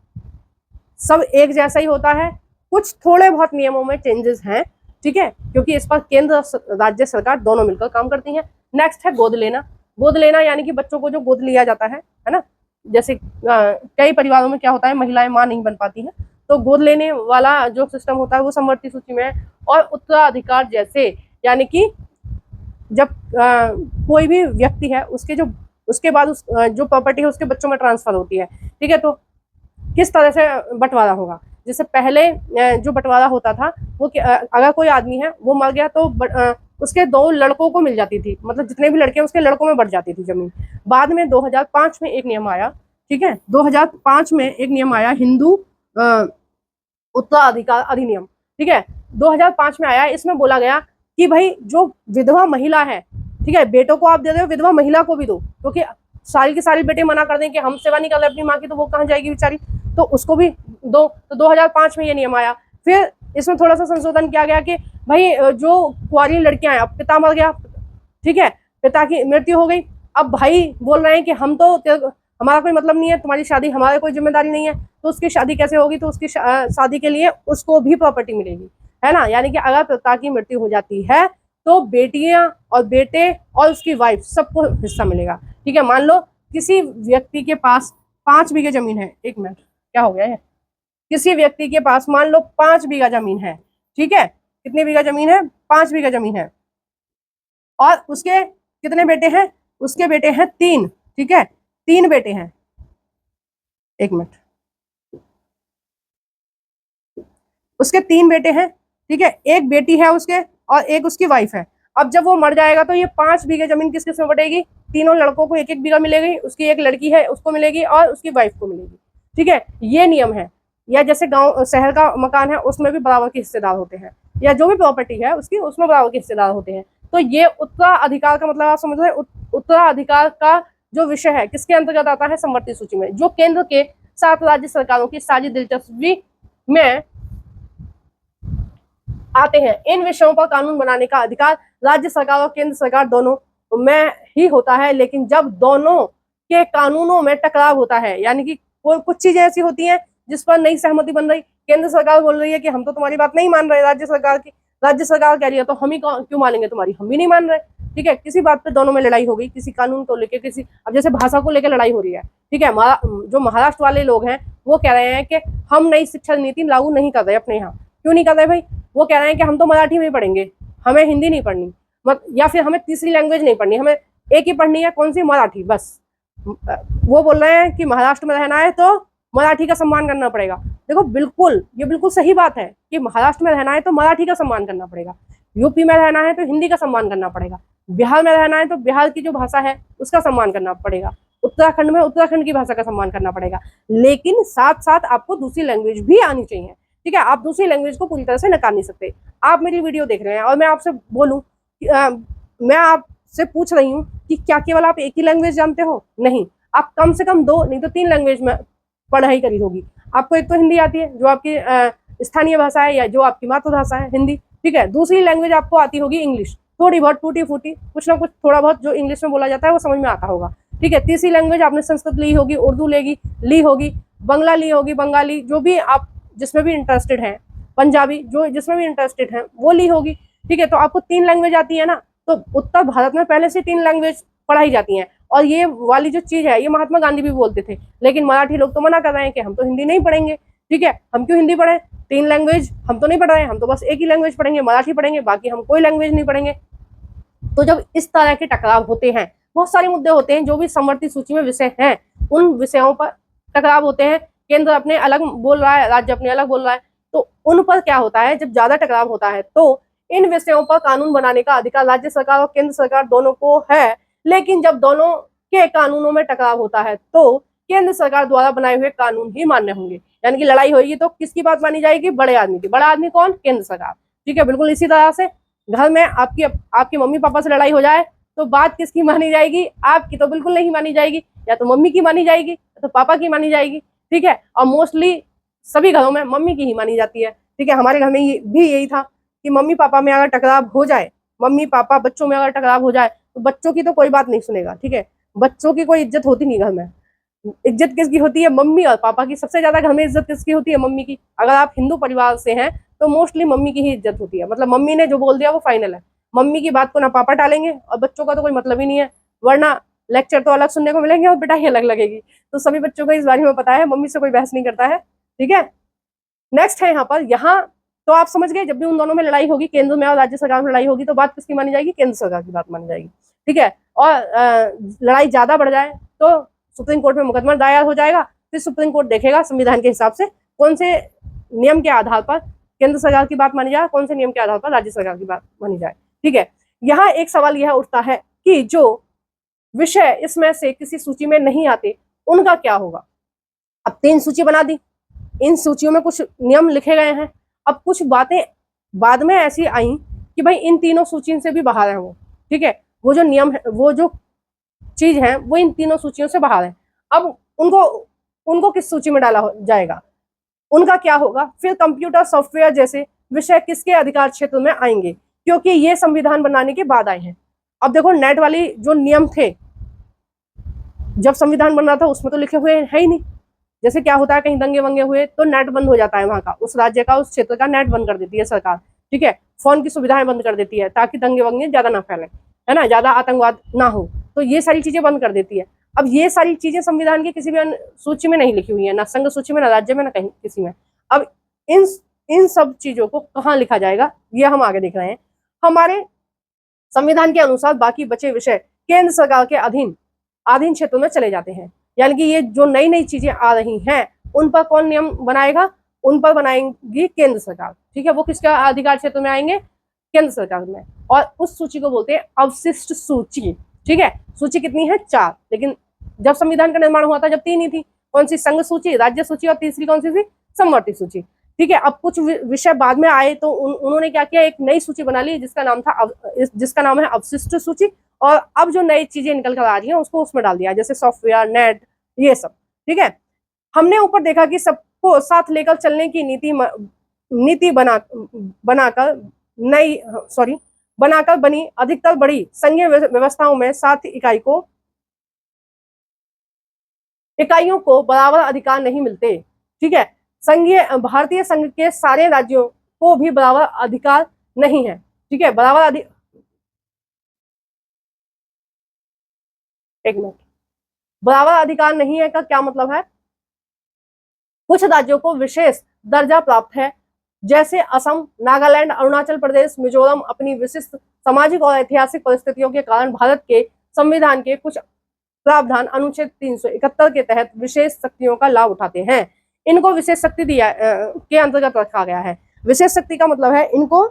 सब एक जैसा ही होता है। कुछ थोड़े बहुत नियमों में चेंजेस हैं, ठीक है, क्योंकि इस पर केंद्र राज्य सरकार दोनों मिलकर काम करती हैं। नेक्स्ट है गोद लेना। गोद लेना यानी कि बच्चों को जो गोद लिया जाता है ना, जैसे कई परिवारों में क्या होता है, महिलाएं मां नहीं बन पाती हैं, तो गोद लेने वाला जो सिस्टम होता है वो समवर्ती सूची में है। और उत्तराधिकार जैसे, यानी कि जब कोई भी व्यक्ति है, उसके बाद जो प्रॉपर्टी है उसके बच्चों में ट्रांसफर होती है, ठीक है। तो किस तरह से बंटवारा होगा, जैसे पहले जो बंटवारा होता था वो अगर कोई आदमी है वो मर गया तो उसके 2 लड़कों को मिल जाती थी, मतलब जितने भी लड़के हैं उसके लड़कों में बढ़ जाती थी जमीन। बाद में 2005 में एक नियम आया, ठीक है, 2005 में एक नियम आया, हिंदू उत्तराधिकार अधिनियम, ठीक है, 2005 में आया। इसमें बोला गया कि भाई जो विधवा महिला है, ठीक है, बेटों को आप दे रहे हो, विधवा महिला को भी दो, क्योंकि सारी की सारी बेटे मना कर दें कि हम सेवा नहीं कर रहे अपनी माँ की, तो वो कहाँ जाएगी बेचारी, तो उसको भी दो। तो 2005 में ये नियम आया। फिर इसमें थोड़ा सा संशोधन किया गया कि भाई जो कुंवारी लड़कियां हैं, अब पिता मर गया, ठीक है, पिता की मृत्यु हो गई, अब भाई बोल रहे हैं कि हम तो हमारा कोई मतलब नहीं है, तुम्हारी शादी, हमारी कोई जिम्मेदारी नहीं है, तो उसकी शादी कैसे होगी, तो उसकी शादी के लिए उसको भी प्रॉपर्टी मिलेगी, है ना। यानी कि अगर पिता की मृत्यु हो जाती है तो बेटियां और बेटे और उसकी वाइफ सबको हिस्सा मिलेगा, ठीक है। मान लो किसी व्यक्ति के पास 5 बीघे जमीन है, एक मिनट क्या हो गया है, किसी व्यक्ति के पास मान लो 5 बीघा जमीन है, ठीक है, कितनी बीघा जमीन है, 5 बीघा जमीन है, और उसके कितने बेटे हैं, उसके बेटे हैं 3, ठीक है, 3 बेटे हैं, एक मिनट, उसके 3 बेटे हैं, ठीक है, एक बेटी है उसके और एक उसकी वाइफ है। अब जब वो मर जाएगा तो ये 5 बीघे जमीन किस किस में बटेगी, तीनों लड़कों को 1-1 बीघा मिलेगी, उसकी एक लड़की है उसको मिलेगी और उसकी वाइफ को मिलेगी, ठीक है, ये नियम है। या जैसे गांव शहर का मकान है उसमें भी बराबर के हिस्सेदार होते हैं, या जो भी प्रॉपर्टी है उसकी उसमें बराबर के हिस्सेदार होते हैं। तो ये उत्तराधिकार का मतलब आप समझ रहे हैं, उत्तराधिकार का जो विषय है किसके अंतर्गत आता है, समवर्ती सूची में, जो केंद्र के 7 राज्य सरकारों की साझी दिलचस्पी में आते हैं। इन विषयों पर कानून बनाने का अधिकार राज्य सरकार और केंद्र सरकार दोनों में ही होता है, लेकिन जब दोनों के कानूनों में टकराव होता है, यानी कि कुछ चीजें ऐसी होती हैं जिस पर नई सहमति बन रही, केंद्र सरकार बोल रही है कि हम तो तुम्हारी बात नहीं मान रहे, राज्य सरकार कह रही है तो हम ही क्यों मानेंगे तुम्हारी, हम भी नहीं मान रहे, ठीक है। किसी बात पे दोनों में लड़ाई हो गई, किसी कानून को लेकर, किसी, अब जैसे भाषा को लेकर लड़ाई हो रही है, ठीक है, जो महाराष्ट्र वाले लोग हैं वो कह रहे हैं कि हम नई शिक्षा नीति लागू नहीं कर रहे अपने यहाँ। क्यों नहीं कर रहे भाई, वो कह रहे हैं कि हम तो मराठी में ही पढ़ेंगे, हमें हिंदी नहीं पढ़नी, या फिर हमें तीसरी लैंग्वेज नहीं पढ़नी, हमें एक ही पढ़नी है, कौन सी, मराठी, बस। वो बोल रहे हैं कि महाराष्ट्र में रहना है तो मराठी का सम्मान करना पड़ेगा। देखो बिल्कुल, ये बिल्कुल सही बात है कि महाराष्ट्र में रहना है तो मराठी का सम्मान करना पड़ेगा, यूपी में रहना है तो हिंदी का सम्मान करना पड़ेगा, बिहार में रहना है तो बिहार की जो भाषा है उसका सम्मान करना पड़ेगा, उत्तराखंड में उत्तराखंड की भाषा का सम्मान करना पड़ेगा, लेकिन साथ साथ आपको दूसरी लैंग्वेज भी आनी चाहिए। ठीक है, आप दूसरी लैंग्वेज को पूरी तरह से नकार नहीं सकते। आप मेरी वीडियो देख रहे हैं और मैं आपसे बोलूं, मैं आपसे पूछ रही हूँ कि क्या केवल आप एक ही लैंग्वेज जानते हो? नहीं, आप कम से कम 2 नहीं तो 3 लैंग्वेज में पढ़ाई करी होगी। आपको एक तो हिंदी आती है जो आपकी स्थानीय भाषा है या जो आपकी मातृभाषा है हिंदी। ठीक है, दूसरी लैंग्वेज आपको आती होगी इंग्लिश, थोड़ी बहुत टूटी फूटी, कुछ ना कुछ थोड़ा बहुत जो इंग्लिश में बोला जाता है वो समझ में आता होगा। ठीक है, तीसरी लैंग्वेज आपने संस्कृत ली होगी, उर्दू ली होगी, बांग्ला ली होगी, बंगाली, जो भी आप जिसमें भी इंटरेस्टेड हैं, पंजाबी जो जिसमें भी इंटरेस्टेड हैं वो ली होगी। ठीक है, तो आपको 3 लैंग्वेज आती है ना, तो उत्तर भारत में पहले से 3 लैंग्वेज पढ़ाई जाती हैं। और ये वाली जो चीज है ये महात्मा गांधी भी बोलते थे, लेकिन मराठी लोग तो मना कर रहे हैं कि हम तो हिंदी नहीं पढ़ेंगे। ठीक है, हम क्यों हिंदी पढ़े? 3 लैंग्वेज हम तो नहीं पढ़ रहे हैं, हम तो बस एक ही लैंग्वेज पढ़ेंगे, मराठी पढ़ेंगे, बाकी हम कोई लैंग्वेज नहीं पढ़ेंगे। तो जब इस तरह के टकराव होते हैं, बहुत सारे मुद्दे होते हैं, जो भी समवर्ती सूची में विषय हैं उन विषयों पर टकराव होते हैं। केंद्र अपने अलग बोल रहा है, राज्य अपने अलग बोल रहा है, तो उन पर क्या होता है, जब ज्यादा टकराव होता है तो इन विषयों पर कानून बनाने का अधिकार राज्य सरकार और केंद्र सरकार दोनों को है। लेकिन जब दोनों के कानूनों में टकराव होता है तो केंद्र सरकार द्वारा बनाए हुए कानून ही मान्य होंगे। यानी कि लड़ाई होगी तो किसकी बात मानी जाएगी? बड़े आदमी की। बड़ा आदमी कौन? केंद्र सरकार। ठीक है, बिल्कुल इसी तरह से घर में आपके मम्मी पापा से लड़ाई हो जाए तो बात किसकी मानी जाएगी? आपकी तो बिल्कुल नहीं मानी जाएगी, या तो मम्मी की मानी जाएगी या तो पापा की मानी जाएगी। ठीक है, और मोस्टली सभी घरों में मम्मी की ही मानी जाती है। ठीक है, हमारे घर में भी यही था कि मम्मी पापा में अगर टकराव हो जाए, मम्मी पापा बच्चों में अगर टकराव हो जाए तो बच्चों की तो कोई बात नहीं सुनेगा। ठीक है, बच्चों की कोई इज्जत होती नहीं घर में। इज्जत किसकी होती है? मम्मी और पापा की। सबसे ज्यादा घर में इज्जत किसकी होती है? मम्मी की। अगर आप हिंदू परिवार से हैं तो मोस्टली मम्मी की ही इज्जत होती है, मतलब मम्मी ने जो बोल दिया वो फाइनल है। मम्मी की बात को ना पापा टालेंगे, और बच्चों का तो कोई मतलब ही नहीं है, वरना लेक्चर तो अलग सुनने को मिलेंगे और पिटाई अलग लगेगी। तो सभी बच्चों को इस बारे में पता है, मम्मी से कोई बहस नहीं करता है। ठीक है, नेक्स्ट है यहाँ तो आप समझ गए, जब भी उन दोनों में लड़ाई होगी, केंद्र में और राज्य सरकार में लड़ाई होगी, तो बात किसकी मानी जाएगी? केंद्र सरकार की बात मानी जाएगी। ठीक है, और लड़ाई ज्यादा बढ़ जाए तो सुप्रीम कोर्ट में मुकदमा दायर हो जाएगा। फिर सुप्रीम कोर्ट देखेगा संविधान के हिसाब से कौन से नियम के आधार पर केंद्र सरकार की बात मानी जाए, कौन से नियम के आधार पर राज्य सरकार की बात मानी जाए। ठीक है, यहाँ एक सवाल यह उठता है कि जो विषय इसमें से किसी सूची में नहीं आते उनका क्या होगा? अब 3 सूची बना दी, इन सूचियों में कुछ नियम लिखे गए हैं। अब कुछ बातें बाद में ऐसी आई कि भाई इन तीनों सूची से भी बाहर है वो। ठीक है, वो जो नियम है, वो जो चीज है वो इन तीनों सूचियों से बाहर है। अब उनको किस सूची में डाला जाएगा? उनका क्या होगा? फिर कंप्यूटर सॉफ्टवेयर जैसे विषय किसके अधिकार क्षेत्र में आएंगे, क्योंकि ये संविधान बनाने के बाद आए हैं। अब देखो, नेट वाली जो नियम थे जब संविधान बन रहा था उसमें तो लिखे हुए है ही नहीं। जैसे क्या होता है, कहीं दंगे वंगे हुए तो नेट बंद हो जाता है, वहां का उस राज्य का उस क्षेत्र का नेट बंद कर देती है सरकार। ठीक है, फोन की सुविधाएं बंद कर देती है ताकि दंगे वंगे ज्यादा ना फैले, है ना, ज्यादा आतंकवाद ना हो, तो ये सारी चीजें बंद कर देती है। अब ये सारी चीजें संविधान की किसी भी सूची में नहीं लिखी हुई है, ना संघ सूची में, ना राज्य में, ना कहीं किसी में। अब इन सब चीजों को कहाँ लिखा जाएगा ये हम आगे देख रहे हैं। हमारे संविधान के अनुसार बाकी बचे विषय केंद्र सरकार के अधीन क्षेत्रों में चले जाते हैं। यानी कि ये जो नई नई चीजें आ रही हैं उन पर कौन नियम बनाएगा? उन पर बनाएंगी केंद्र सरकार। ठीक है, वो किसका अधिकार क्षेत्र में आएंगे? केंद्र सरकार में। और उस सूची को बोलते हैं अवशिष्ट सूची। ठीक है, सूची कितनी है? 4, लेकिन जब संविधान का निर्माण हुआ था जब 3 ही थी। कौन सी? संघ सूची, राज्य सूची, और तीसरी कौन सी थी? समवर्ती सूची। ठीक है, अब कुछ विषय बाद में आए तो उन्होंने क्या किया, एक नई सूची बना ली जिसका नाम है अवशिष्ट सूची। और अब जो नई चीजें निकल कर आ रही हैं उसको उसमें डाल दिया, जैसे सॉफ्टवेयर, नेट, ये सब। ठीक है, हमने ऊपर देखा कि सबको साथ लेकर चलने की नीति बनाकर बनी अधिकतर बड़ी संघीय व्यवस्थाओं में 7 इकाइयों को बराबर अधिकार नहीं मिलते। ठीक है, भारतीय संघ के सारे राज्यों को भी बराबर अधिकार नहीं है। ठीक है, बराबर अधिकार नहीं है का क्या मतलब है? कुछ राज्यों को विशेष दर्जा प्राप्त है, जैसे असम, नागालैंड, अरुणाचल प्रदेश, मिजोरम अपनी विशिष्ट सामाजिक और ऐतिहासिक परिस्थितियों के कारण भारत के संविधान के कुछ प्रावधान अनुच्छेद 371 के तहत विशेष शक्तियों का लाभ उठाते हैं। इनको विशेष शक्ति के अंतर्गत रखा गया है। विशेष शक्ति का मतलब है इनको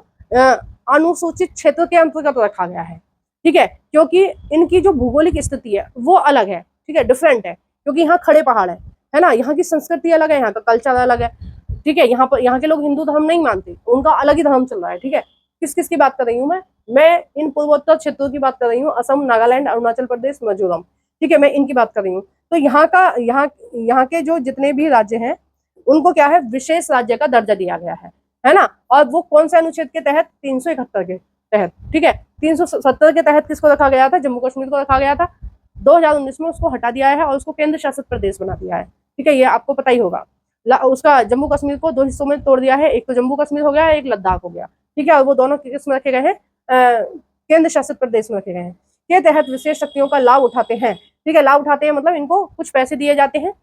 अनुसूचित क्षेत्र के अंतर्गत रखा गया है। ठीक है, क्योंकि इनकी जो भौगोलिक स्थिति है वो अलग है। ठीक है, डिफरेंट है, क्योंकि यहाँ खड़े पहाड़ है ना, यहाँ की संस्कृति अलग है, यहाँ का कल्चर अलग है, ठीक है। यहाँ पर यहाँ के लोग हिंदू धर्म नहीं मानते, उनका अलग ही धर्म चल रहा है, ठीक है। किस किस की बात कर रही हूँ मैं इन पूर्वोत्तर क्षेत्रों की बात कर रही हूँ, असम, नागालैंड, अरुणाचल प्रदेश, मिजोरम, ठीक है, मैं इनकी बात कर रही हूँ। तो यहाँ के जो जितने भी राज्य हैं उनको क्या है, विशेष राज्य का दर्जा दिया गया है ना। और वो कौन से अनुच्छेद के तहत, 371 के तहत, ठीक है। 370 के तहत किसको रखा गया था, जम्मू कश्मीर को रखा गया था। 2019 में उसको हटा दिया है और उसको केंद्र शासित प्रदेश बना दिया है, ठीक है, ये आपको पता ही होगा। उसका जम्मू कश्मीर को 2 हिस्सों में तोड़ दिया है, एक तो जम्मू कश्मीर हो गया, एक लद्दाख हो गया, ठीक है। और वो दोनों किस में रखे गए हैं, केंद्र शासित प्रदेश में रखे गए हैं, के तहत विशेष शक्तियों का लाभ उठाते हैं, ठीक है। लाभ उठाते हैं मतलब इनको कुछ पैसे दिए जाते हैं,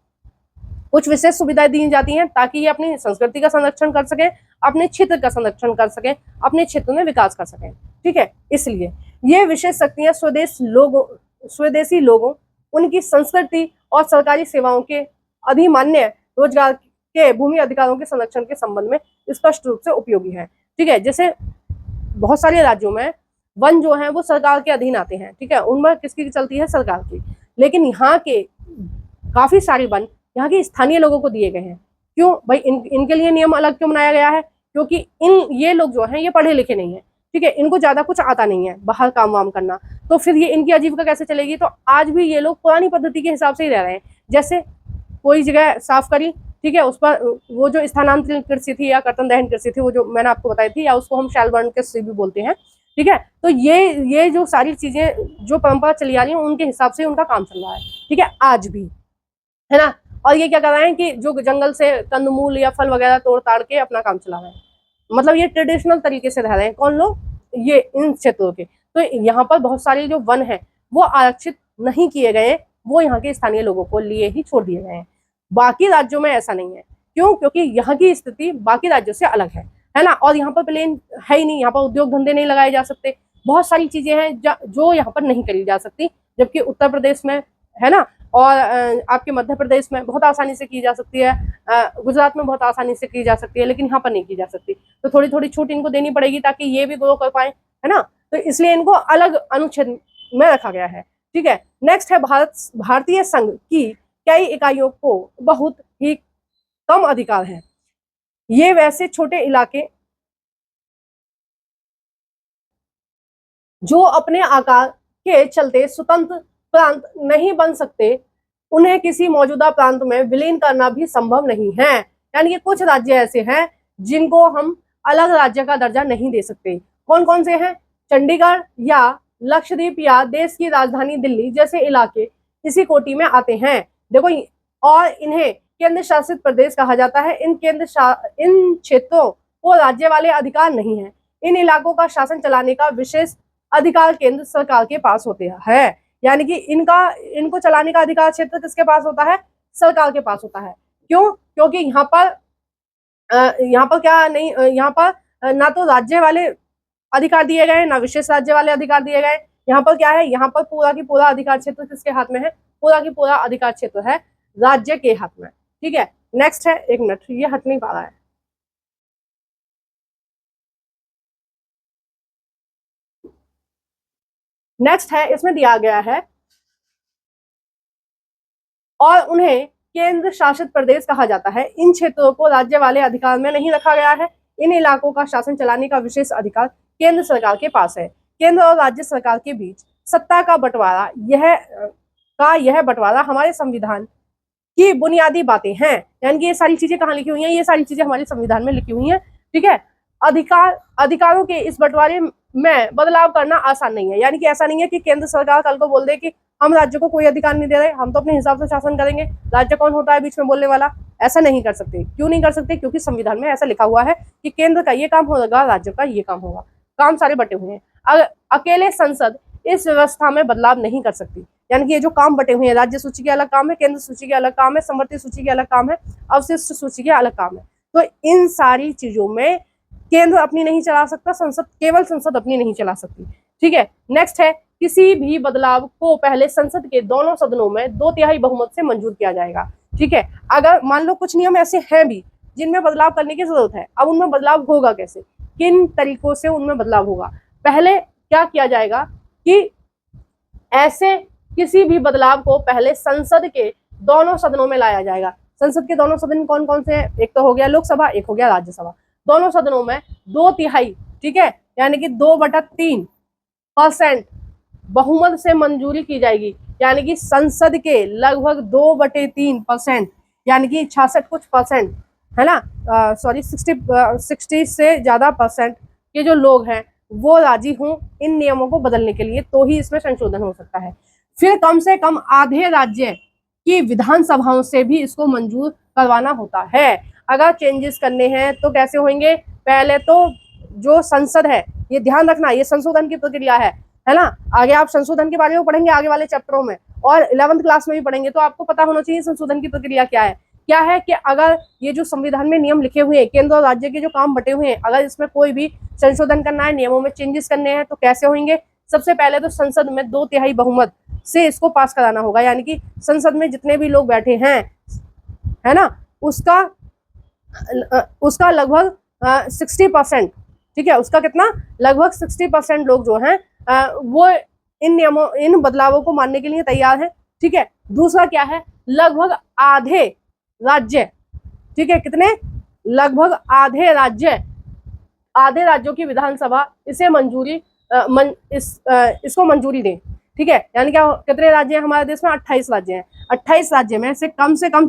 कुछ विशेष सुविधाएं दी जाती हैं, ताकि ये अपनी संस्कृति का संरक्षण कर सके, अपने क्षेत्र का संरक्षण कर सके, अपने क्षेत्र में विकास कर सके, ठीक है। इसलिए ये विशेष शक्तियां स्वदेशी लोगों, उनकी संस्कृति और सरकारी सेवाओं के अधिमान्य रोजगार के भूमि अधिकारों के संरक्षण के संबंध में स्पष्ट रूप से उपयोगी है, ठीक है। जैसे बहुत सारे राज्यों में वन जो है वो सरकार के अधीन आते हैं, ठीक है, उनमें किसकी चलती है, सरकार की। लेकिन यहाँ के काफी सारे वन यहाँ के स्थानीय लोगों को दिए गए हैं। क्यों भाई, इनके लिए नियम अलग क्यों बनाया गया है, क्योंकि ये लोग जो हैं ये पढ़े लिखे नहीं है, ठीक है, इनको ज्यादा कुछ आता नहीं है बाहर काम वाम करना, तो फिर ये इनकी आजीविका कैसे चलेगी। तो आज भी ये लोग पुरानी पद्धति के हिसाब से ही रह रहे हैं। जैसे कोई जगह साफ करी, ठीक है, उस पर वो जो स्थानांतरित कृषि थी या कर्तन दहन कृषि थी, वो जो मैंने आपको बताई थी, या उसको हम शैल वर्ण कृषि भी बोलते हैं, ठीक है। तो ये जो सारी चीजें जो परंपरा चली आ रही है उनके हिसाब से उनका काम चल रहा है, ठीक है, आज भी, है ना। और ये क्या कर रहे हैं कि जो जंगल से कंदमूल या फल वगैरह तोड़ ताड़ के अपना काम चला रहे हैं, मतलब ये ट्रेडिशनल तरीके से रह रहे हैं। कौन लोग, ये इन क्षेत्रों के। तो यहाँ पर बहुत सारे जो वन है वो आरक्षित नहीं किए गए, वो यहाँ के स्थानीय लोगों को लिए ही छोड़ दिए गए हैं। बाकी राज्यों में ऐसा नहीं है। क्यों, क्योंकि यहाँ की स्थिति बाकी राज्यों से अलग है ना। और यहाँ पर प्लेन है ही नहीं, यहाँ पर उद्योग धंधे नहीं लगाए जा सकते, बहुत सारी चीजें हैं जो यहाँ पर नहीं करी जा सकती, जबकि उत्तर प्रदेश में, है ना, और आपके मध्य प्रदेश में बहुत आसानी से की जा सकती है, गुजरात में बहुत आसानी से की जा सकती है, लेकिन यहाँ पर नहीं की जा सकती। तो थोड़ी थोड़ी छूट इनको देनी पड़ेगी ताकि ये भी ग्रो कर पाए, है ना। तो इसलिए इनको अलग अनुच्छेद में रखा गया है, ठीक है। नेक्स्ट है भारतीय संघ की कई इकाइयों को बहुत ही कम अधिकार है। ये वैसे छोटे इलाके जो अपने आकार के चलते स्वतंत्र प्रांत नहीं बन सकते, उन्हें किसी मौजूदा प्रांत में विलीन करना भी संभव नहीं है। यानी कि कुछ राज्य ऐसे हैं जिनको हम अलग राज्य का दर्जा नहीं दे सकते। कौन कौन से हैं, चंडीगढ़ या लक्षद्वीप या देश की राजधानी दिल्ली जैसे इलाके इसी कोटि में आते हैं। देखो, और इन्हें केंद्र शासित प्रदेश कहा जाता है। इन क्षेत्रों को राज्य वाले अधिकार नहीं है। इन इलाकों का शासन चलाने का विशेष अधिकार केंद्र सरकार के पास होते हैं। यानी कि इनको चलाने का अधिकार क्षेत्र किसके पास होता है, सरकार के पास होता है। क्यों, क्योंकि यहाँ पर क्या नहीं, यहाँ पर ना तो राज्य वाले अधिकार दिए गए, ना विशेष राज्य वाले अधिकार दिए गए। यहाँ पर क्या है, यहाँ पर पूरा की पूरा अधिकार क्षेत्र किसके हाथ में है, पूरा की पूरा अधिकार क्षेत्र है राज्य के हाथ में, ठीक है। नेक्स्ट है, एक मिनट, ये हट नहीं पा रहा है। नेक्स्ट है, इसमें दिया गया है और उन्हें केंद्र शासित प्रदेश कहा जाता है। इन क्षेत्रों को राज्य वाले अधिकार में नहीं रखा गया है। इन इलाकों का शासन चलाने का विशेष अधिकार केंद्र सरकार के पास है। केंद्र और राज्य सरकार के बीच सत्ता का बंटवारा, यह बंटवारा हमारे संविधान की बुनियादी बातें हैं। यानी कि ये सारी चीजें कहाँ लिखी हुई हैं, ये सारी चीजें हमारे संविधान में लिखी हुई हैं, ठीक है। अधिकारों के इस बंटवारे में बदलाव करना आसान नहीं है। यानी कि ऐसा नहीं है कि केंद्र सरकार कल को बोल दे कि हम राज्य को कोई अधिकार नहीं दे रहे, हम तो अपने हिसाब से शासन करेंगे, राज्य कौन होता है बीच में बोलने वाला। ऐसा नहीं कर सकते। क्यों नहीं कर सकते, क्योंकि संविधान में ऐसा लिखा हुआ है कि केंद्र का ये काम होगा, राज्य का ये काम होगा, काम सारे बटे हुए हैं। अकेले संसद इस व्यवस्था में बदलाव नहीं कर सकती। यानी कि ये जो काम बटे हुए हैं, राज्य सूची के अलग काम है, केंद्र सूची के अलग काम है, समवर्ती सूची के अलग काम है, अवशिष्ट सूची के अलग काम है। तो इन सारी चीजों में केंद्र अपनी नहीं चला सकता, केवल संसद अपनी नहीं चला सकती, ठीक है। नेक्स्ट है, किसी भी बदलाव को पहले संसद के दोनों सदनों में 2/3 बहुमत से मंजूर किया जाएगा, ठीक है। अगर मान लो कुछ नियम ऐसे हैं भी जिनमें बदलाव करने की जरूरत है, अब उनमें बदलाव होगा कैसे, किन तरीकों से उनमें बदलाव होगा। पहले क्या किया जाएगा कि ऐसे किसी भी बदलाव को पहले संसद के दोनों सदनों में लाया जाएगा। संसद के दोनों सदन कौन कौन से हैं? एक तो हो गया लोकसभा, एक हो गया राज्यसभा। दोनों सदनों में 2/3, ठीक है, यानी कि 2/3% बहुमत से मंजूरी की जाएगी, यानी कि संसद के लगभग 2/3%, यानी कि 66 कुछ परसेंट, है ना, सॉरी 60 से ज्यादा परसेंट के जो लोग हैं वो राजी हों इन नियमों को बदलने के लिए, तो ही इसमें संशोधन हो सकता है। फिर कम से कम आधे राज्य की विधानसभाओं से भी इसको मंजूर करवाना होता है। अगर चेंजेस करने हैं तो कैसे होंगे? पहले तो जो संसद है, ये ध्यान रखना, ये संशोधन की प्रक्रिया है ना। आगे आप संशोधन के बारे में पढ़ेंगे आगे वाले चैप्टरों में, और 11वीं क्लास में भी पढ़ेंगे, तो आपको पता होना चाहिए संशोधन की प्रक्रिया क्या है। क्या है कि अगर ये जो संविधान में नियम लिखे हुए हैं, केंद्र और राज्य के जो काम बटे हुए हैं, अगर इसमें कोई भी संशोधन करना है, नियमों में चेंजेस करने हैं, तो कैसे होंगे? सबसे पहले तो संसद में 2/3 बहुमत से इसको पास कराना होगा, यानी कि संसद में जितने भी लोग बैठे हैं, है ना, उसका लगभग 60%, ठीक है, उसका कितना, लगभग 60% लोग जो हैं वो इन बदलावों को मानने के लिए तैयार हैं, ठीक है। दूसरा क्या है? लगभग आधे राज्य, ठीक है, कितने? लगभग आधे राज्यों की विधानसभा इसे मंजूरी इसको मंजूरी दें, ठीक है। यानी क्या, कितने राज्य हैं हमारे देश में? 28 राज्य हैं। 28 राज्य में से कम से कम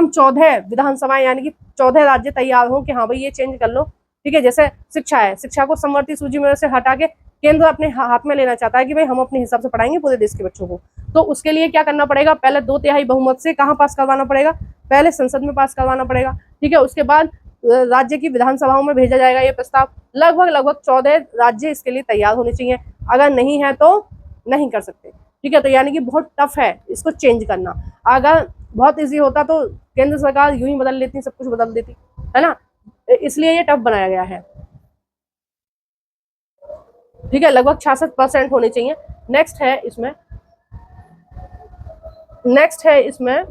14 विधानसभाएं, यानी कि 14 राज्य तैयार हों कि हाँ भाई ये चेंज कर लो, ठीक है। जैसे शिक्षा है, शिक्षा को समवर्ती सूची में से हटा के केंद्र अपने हाथ में लेना चाहता है कि भाई हम अपने हिसाब से पढ़ाएंगे पूरे देश के बच्चों को, तो उसके लिए क्या करना पड़ेगा? पहले 2/3 बहुमत से कहाँ पास करवाना पड़ेगा? पहले संसद में पास करवाना पड़ेगा, ठीक है। उसके बाद राज्य की विधानसभाओं में भेजा जाएगा ये प्रस्ताव। लगभग 14 राज्य इसके लिए तैयार होने चाहिए, अगर नहीं है तो नहीं कर सकते, ठीक है। तो यानी कि बहुत टफ है इसको चेंज करना। अगर बहुत ईजी होता तो केंद्र सरकार यूं ही बदल लेती, सब कुछ बदल देती, है ना, इसलिए ये टफ बनाया गया है, ठीक है। लगभग 66% होने चाहिए। नेक्स्ट है इसमें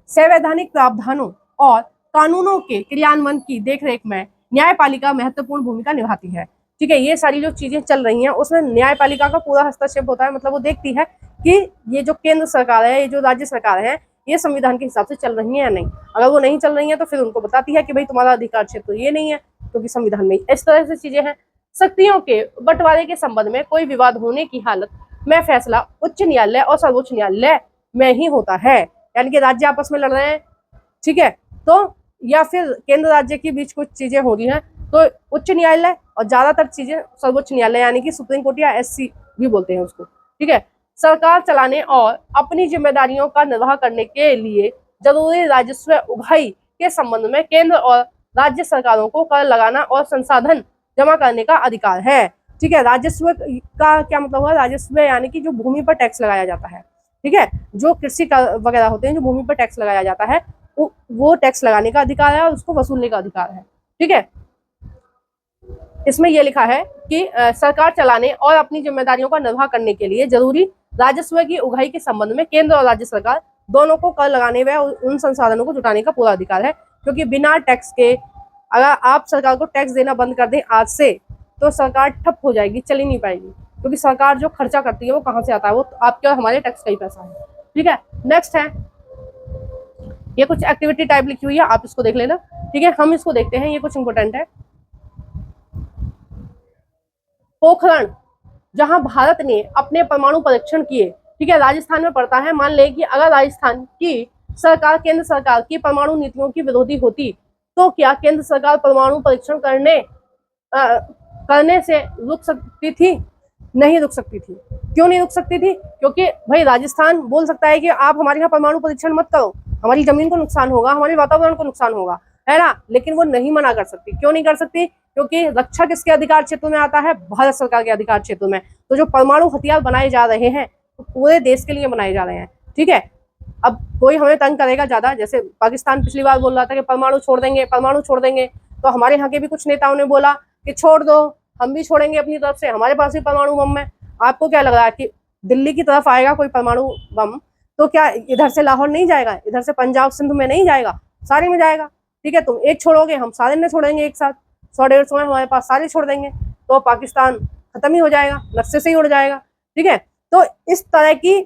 संवैधानिक प्रावधानों और कानूनों के क्रियान्वयन की देखरेख में न्यायपालिका महत्वपूर्ण भूमिका निभाती है, ठीक है। ये सारी जो चीजें चल रही हैं उसमें न्यायपालिका का पूरा हस्तक्षेप होता है, मतलब वो देखती है कि ये जो केंद्र सरकार है, ये जो राज्य सरकार है, ये संविधान के हिसाब से चल रही है या नहीं। अगर वो नहीं चल रही है तो फिर उनको बताती है कि भाई तुम्हारा अधिकार क्षेत्र ये नहीं है, क्योंकि संविधान में इस तरह से चीजें हैं। शक्तियों के बंटवारे के संबंध में कोई विवाद होने की हालत में फैसला उच्च न्यायालय और सर्वोच्च न्यायालय में ही होता है, यानी कि राज्य आपस में लड़ रहे हैं, ठीक है, तो या फिर केंद्र राज्य के बीच कुछ चीजें हो रही हैं तो उच्च न्यायालय, और ज्यादातर चीजें सर्वोच्च न्यायालय यानी कि सुप्रीम कोर्ट या SC भी बोलते हैं उसको, ठीक है। सरकार चलाने और अपनी जिम्मेदारियों का निर्वाह करने के लिए जरूरी राजस्व उगाही के संबंध में केंद्र और राज्य सरकारों को कर लगाना और संसाधन जमा करने का अधिकार है, ठीक है। राजस्व का क्या मतलब हुआ? राजस्व यानी कि जो भूमि पर टैक्स लगाया जाता है, ठीक है, जो कृषि वगैरह होते हैं, जो भूमि पर टैक्स लगाया जाता है, वो टैक्स लगाने का अधिकार है और उसको वसूलने का अधिकार है, ठीक है। इसमें यह लिखा है कि सरकार चलाने और अपनी जिम्मेदारियों का निर्वाह करने के लिए जरूरी राजस्व की उगाही के संबंध में केंद्र और राज्य सरकार दोनों को कर लगाने व उन संसाधनों को जुटाने का पूरा अधिकार है, क्योंकि बिना टैक्स के अगर आप सरकार को टैक्स देना बंद कर दें आज से, तो सरकार ठप हो जाएगी, चल ही नहीं पाएगी, क्योंकि सरकार जो खर्चा करती है वो कहाँ से आता है? वो आपके और हमारे टैक्स का ही पैसा है, ठीक है। नेक्स्ट है, ये कुछ एक्टिविटी टाइप लिखी हुई है, आप इसको देख लेना, ठीक है। हम इसको देखते हैं, ये कुछ इंपोर्टेंट है। पोखरण, जहां भारत ने अपने परमाणु परीक्षण किए, ठीक है, राजस्थान में पड़ता है। मान लें कि अगर राजस्थान की सरकार केंद्र सरकार की परमाणु नीतियों की विरोधी होती, तो क्या केंद्र सरकार परमाणु परीक्षण करने से रुक सकती थी? नहीं रुक सकती थी। क्यों नहीं रुक सकती थी? क्योंकि भाई राजस्थान बोल सकता है कि आप हमारे यहाँ परमाणु परीक्षण मत करो, हमारी जमीन को नुकसान होगा, हमारे वातावरण को नुकसान होगा, है ना, लेकिन वो नहीं मना कर सकती। क्यों नहीं कर सकती? क्योंकि रक्षा किसके अधिकार क्षेत्र में आता है? भारत सरकार के अधिकार क्षेत्र में। तो जो परमाणु हथियार बनाए जा रहे हैं तो पूरे देश के लिए बनाए जा रहे हैं, ठीक है। अब कोई हमें तंग करेगा ज्यादा, जैसे पाकिस्तान पिछली बार बोल रहा था कि परमाणु छोड़ देंगे, तो हमारे यहाँ के भी कुछ नेताओं ने बोला कि छोड़ दो, हम भी छोड़ेंगे अपनी तरफ से, हमारे पास भी परमाणु बम है। आपको क्या लग रहा है कि दिल्ली की तरफ आएगा कोई परमाणु बम तो क्या इधर से लाहौर नहीं जाएगा, इधर से पंजाब सिंध में नहीं जाएगा, सारे में जाएगा, ठीक है। तुम एक छोड़ोगे, हम सारे ने छोड़ेंगे एक साथ, 100-150 है हमारे पास, सारे छोड़ देंगे, तो पाकिस्तान खत्म ही हो जाएगा, नक्शे से ही उड़ जाएगा, ठीक है। तो इस तरह की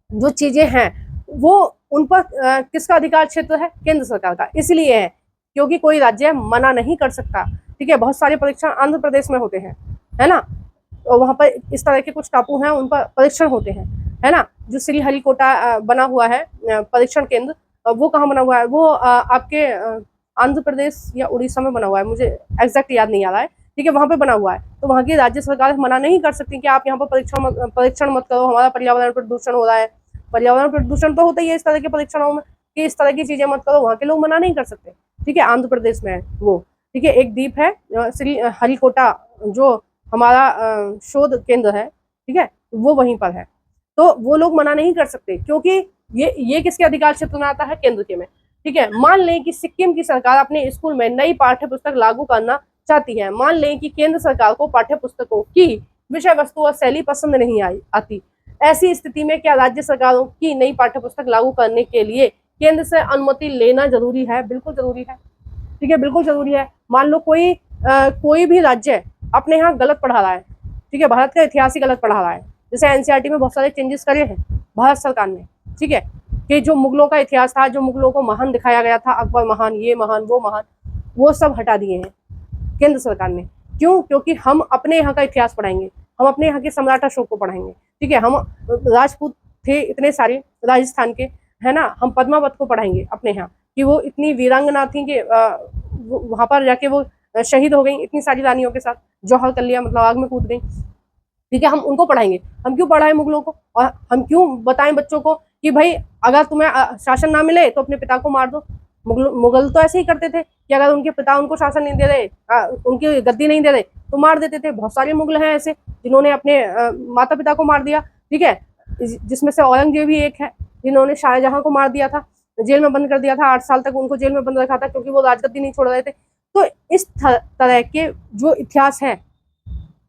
जो चीजें हैं वो उन पर किसका अधिकार क्षेत्र है? केंद्र सरकार का। इसलिए है क्योंकि कोई राज्य मना नहीं कर सकता। ठीक है, बहुत सारे परीक्षण आंध्र प्रदेश में होते हैं, है ना, और वहां पर इस तरह के कुछ टापू हैं, उन पर परीक्षण होते हैं, है ना। जो श्रीहरिकोटा बना हुआ है परीक्षण केंद्र, वो कहाँ बना हुआ है? वो आपके आंध्र प्रदेश या उड़ीसा में बना हुआ है, मुझे एग्जैक्ट याद नहीं आ रहा है। ठीक है, वहां पे बना हुआ है। तो वहां की राज्य सरकार मना नहीं कर सकती कि आप यहाँ पर परीक्षण मत करो, हमारा पर्यावरण प्रदूषण हो रहा है। पर्यावरण प्रदूषण तो होता ही है इस तरह के परीक्षणों में कि इस तरह की चीजें मत करो, वहां के लोग मना नहीं कर सकते। ठीक है, आंध्र प्रदेश में है वो। ठीक है, एक द्वीप है श्री हरिकोटा, जो हमारा शोध केंद्र है, ठीक है, वो वहीं पर है। तो वो लोग मना नहीं कर सकते क्योंकि ये किसके अधिकार क्षेत्र में आता है? केंद्र के में। ठीक है, मान लें कि सिक्किम की सरकार अपने स्कूल में नई पाठ्य पुस्तक लागू करना चाहती है। मान लें कि केंद्र सरकार को पाठ्य पुस्तकों की विषय वस्तु और शैली पसंद नहीं आती। ऐसी स्थिति में क्या राज्य सरकारों की नई पाठ्य पुस्तक लागू करने के लिए केंद्र से अनुमति लेना जरूरी है? बिल्कुल जरूरी है। ठीक है, बिल्कुल जरूरी है। मान लो कोई भी राज्य अपने यहाँ गलत पढ़ा रहा है, ठीक है, भारत का इतिहास ही गलत पढ़ा रहा है। जैसे एनसीईआरटी में बहुत सारे चेंजेस करे हैं भारत सरकार ने, ठीक है, कि जो मुगलों का इतिहास था, जो मुगलों को महान दिखाया गया था, अकबर महान, ये महान, वो महान, वो सब हटा दिए हैं केंद्र सरकार ने। क्यों? क्योंकि हम अपने यहाँ का इतिहास पढ़ाएंगे, हम अपने यहाँ के सम्राट अशोक को पढ़ाएंगे। ठीक है, हम राजपूत थे इतने सारे राजस्थान के, है ना, हम पद्मावत को पढ़ाएंगे अपने यहाँ कि वो इतनी वीरांगना थी कि वहां पर जाके वो शहीद हो गई इतनी सारी रानियों के साथ, जौहर कर लिया, मतलब आग में कूद गई। ठीक है, हम उनको पढ़ाएंगे। हम क्यों पढ़ाएं मुगलों को? और हम क्यों बताएं बच्चों को कि भाई अगर तुम्हें शासन ना मिले तो अपने पिता को मार दो? मुगल तो ऐसे ही करते थे कि अगर उनके पिता उनको शासन नहीं दे रहे, उनकी गद्दी नहीं दे रहे, तो मार देते थे। बहुत सारे मुगल हैं ऐसे जिन्होंने अपने माता पिता को मार दिया। ठीक है, जिसमें से औरंगजेब भी एक है, जिन्होंने शाहजहां को मार दिया था, जेल में बंद कर दिया था, 8 साल तक उनको जेल में बंद रखा था क्योंकि वो राजगद्दी नहीं छोड़ रहे थे। तो इस तरह के जो इतिहास है,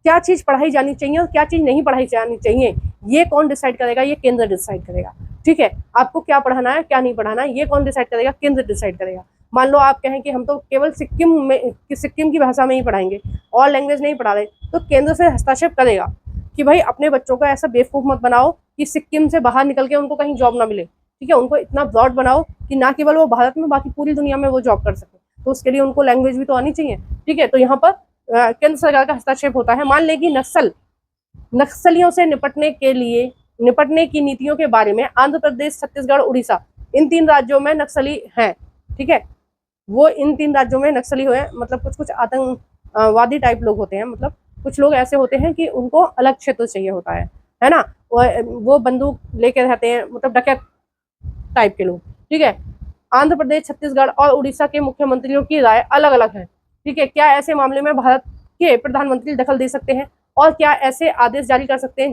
क्या चीज पढ़ाई जानी चाहिए और क्या चीज नहीं पढ़ाई जानी चाहिए, ये कौन डिसाइड करेगा? ये केंद्र डिसाइड करेगा। ठीक है, आपको क्या पढ़ाना है क्या नहीं पढ़ाना है, ये कौन डिसाइड करेगा? केंद्र डिसाइड करेगा। मान लो आप कहें कि हम तो केवल सिक्किम की भाषा में ही पढ़ाएंगे और लैंग्वेज नहीं पढ़ा रहे, तो केंद्र से हस्तक्षेप करेगा कि भाई अपने बच्चों को ऐसा बेवकूफ मत बनाओ कि सिक्किम से बाहर निकल के उनको कहीं जॉब ना मिले। ठीक है, उनको इतना ब्रॉड बनाओ कि ना केवल वो भारत में, बाकी पूरी दुनिया में वो जॉब कर सके। तो उसके लिए उनको लैंग्वेज भी तो आनी चाहिए। ठीक है, तो यहाँ पर केंद्र सरकार का हस्तक्षेप होता है। मान लें कि नक्सलियों से निपटने की नीतियों के बारे में आंध्र प्रदेश, छत्तीसगढ़, उड़ीसा, इन 3 राज्यों में नक्सली हैं। ठीक है, वो इन 3 राज्यों में नक्सली हुए, मतलब कुछ आतंकवादी टाइप लोग होते हैं, मतलब कुछ लोग ऐसे होते हैं कि उनको अलग क्षेत्र चाहिए होता है ना, वो बंदूक लेके रहते हैं, मतलब डकैत टाइप के लोग। ठीक है, आंध्र प्रदेश, छत्तीसगढ़ और उड़ीसा के मुख्यमंत्रियों की राय अलग अलग है। ठीक है, क्या ऐसे मामले में भारत के प्रधानमंत्री दखल दे सकते हैं और क्या ऐसे आदेश जारी कर सकते हैं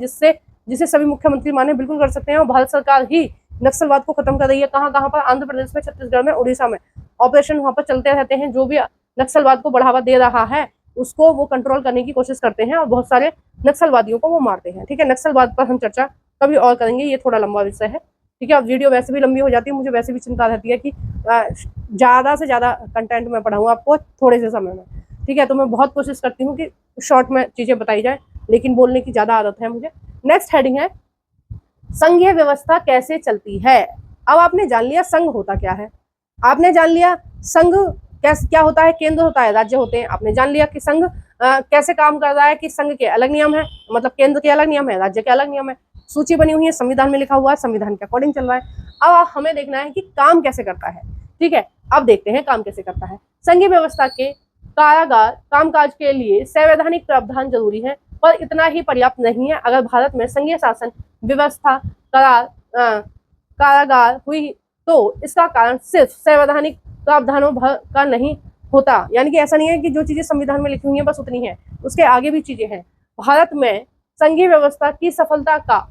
जिसे सभी मुख्यमंत्री माने? बिल्कुल कर सकते हैं। और भारत सरकार ही नक्सलवाद को खत्म कर रही है। कहाँ कहाँ पर? आंध्र प्रदेश में, छत्तीसगढ़ में, उड़ीसा में ऑपरेशन वहां पर चलते रहते हैं। जो भी नक्सलवाद को बढ़ावा दे रहा है उसको वो कंट्रोल करने की कोशिश करते हैं और बहुत सारे नक्सलवादियों को वो मारते हैं। ठीक है, नक्सलवाद पर हम चर्चा कभी और करेंगे, ये थोड़ा लंबा विषय है। ठीक है, अब वीडियो वैसे भी लंबी हो जाती है, मुझे वैसे भी चिंता रहती है कि ज़्यादा से ज़्यादा कंटेंट मैं पढ़ाऊँ आपको थोड़े से समय में। ठीक है, तो मैं बहुत कोशिश करती हूँ कि शॉर्ट में चीज़ें बताई जाए, लेकिन बोलने की ज़्यादा आदत है मुझे। नेक्स्ट हेडिंग है संघीय व्यवस्था कैसे चलती है। अब आपने जान लिया संघ होता क्या है, आपने जान लिया संघ क्या होता है, केंद्र होता है, राज्य होते हैं। आपने जान लिया कि संघ कैसे काम कर रहा है, कि संघ के अलग नियम है, मतलब केंद्र के अलग नियम है, राज्य के अलग नियम है, सूची बनी हुई है, संविधान में लिखा हुआ है, संविधान के अकॉर्डिंग चल रहा है। अब हमें देखना है कि काम कैसे करता है। ठीक है, अब देखते हैं काम कैसे करता है। संघीय व्यवस्था के कारागार कामकाज के लिए संवैधानिक प्रावधान जरूरी है, पर इतना ही पर्याप्त नहीं है। अगर भारत में संघीय शासन व्यवस्था कारागार हुई तो इसका कारण सिर्फ संवैधानिक प्रावधानों का नहीं होता, यानी कि ऐसा नहीं है कि जो चीजें संविधान में लिखी हुई है बस उतनी है, उसके आगे भी चीजें हैं। भारत में संघीय व्यवस्था की सफलता का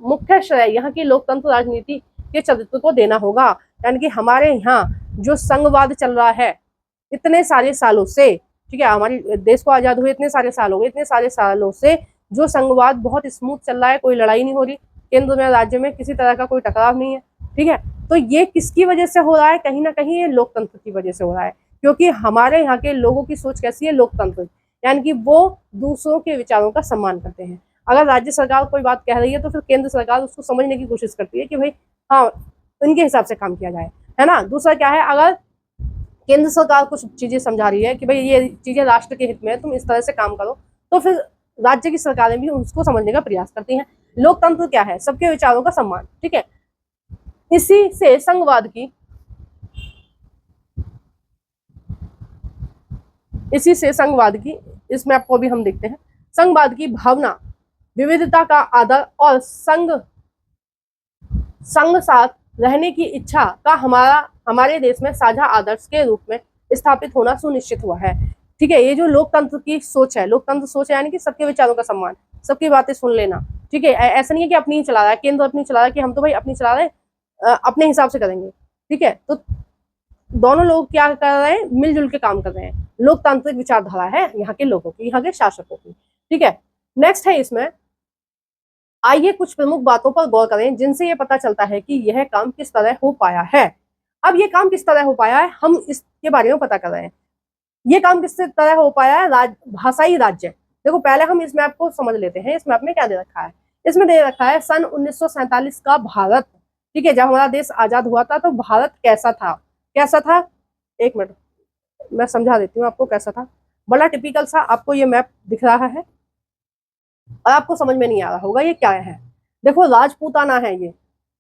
मुख्य श्रेय यहाँ की लोकतंत्र राजनीति के चरित्र को देना होगा। यानी कि हमारे यहाँ जो संघवाद चल रहा है इतने सारे सालों से, ठीक है, हमारे देश को आजाद हुए इतने सारे साल हो गए, इतने सारे सालों से जो संघवाद बहुत स्मूथ चल रहा है, कोई लड़ाई नहीं हो रही, केंद्र में राज्य में किसी तरह का कोई टकराव नहीं है। ठीक है, तो ये किसकी वजह से हो रहा है? कहीं ना कहीं ये लोकतंत्र की वजह से हो रहा है, क्योंकि हमारे यहाँ के लोगों की सोच कैसी है? लोकतंत्र, यानी कि वो दूसरों के विचारों का सम्मान करते हैं। अगर राज्य सरकार कोई बात कह रही है तो फिर केंद्र सरकार उसको समझने की कोशिश करती है कि भाई हाँ इनके हिसाब से काम किया जाए, है ना। दूसरा क्या है, अगर केंद्र सरकार कुछ चीजें समझा रही है कि भाई ये चीजें राष्ट्र के हित में है, तुम इस तरह से काम करो, तो फिर राज्य की सरकारें भी उसको समझने का प्रयास करती हैं। लोकतंत्र क्या है, सबके विचारों का सम्मान, ठीक है। इसी से संघवाद की इस मैप को भी हम देखते हैं। संघवाद की भावना, विविधता का आदर और संघ साथ रहने की इच्छा का हमारे देश में साझा आदर्श के रूप में स्थापित होना सुनिश्चित हुआ है, ठीक है। ये जो लोकतंत्र की सोच है, लोकतंत्र सोच है यानी कि सबके विचारों का सम्मान, सबकी बातें सुन लेना, ठीक है। ऐसा नहीं है कि अपनी ही चला रहा है, केंद्र अपनी चला रहा है कि हम तो भाई अपनी चला रहे हैं, अपने हिसाब से करेंगे, ठीक है। तो दोनों लोग क्या कर रहे हैं, मिलजुल के काम कर रहे हैं। लोकतांत्रिक विचारधारा है यहाँ के लोगों की, यहाँ के शासकों की, ठीक है। नेक्स्ट है इसमें, आइए कुछ प्रमुख बातों पर गौर करें जिनसे ये पता चलता है कि यह काम किस तरह हो पाया है। अब ये काम किस तरह हो पाया है, हम इसके बारे में पता कर रहे हैं। ये काम किस तरह हो पाया है, भाषाई राज्य। देखो पहले हम इस मैप को समझ लेते हैं। इस मैप में क्या दे रखा है, इसमें दे रखा है सन 1947 का भारत, ठीक है। जब हमारा देश आजाद हुआ था तो भारत कैसा था, एक मिनट मैं समझा देती हूँ आपको कैसा था। बड़ा टिपिकल सा आपको ये मैप दिख रहा है और आपको समझ में नहीं आ रहा होगा ये क्या है। देखो राजपूताना है ये,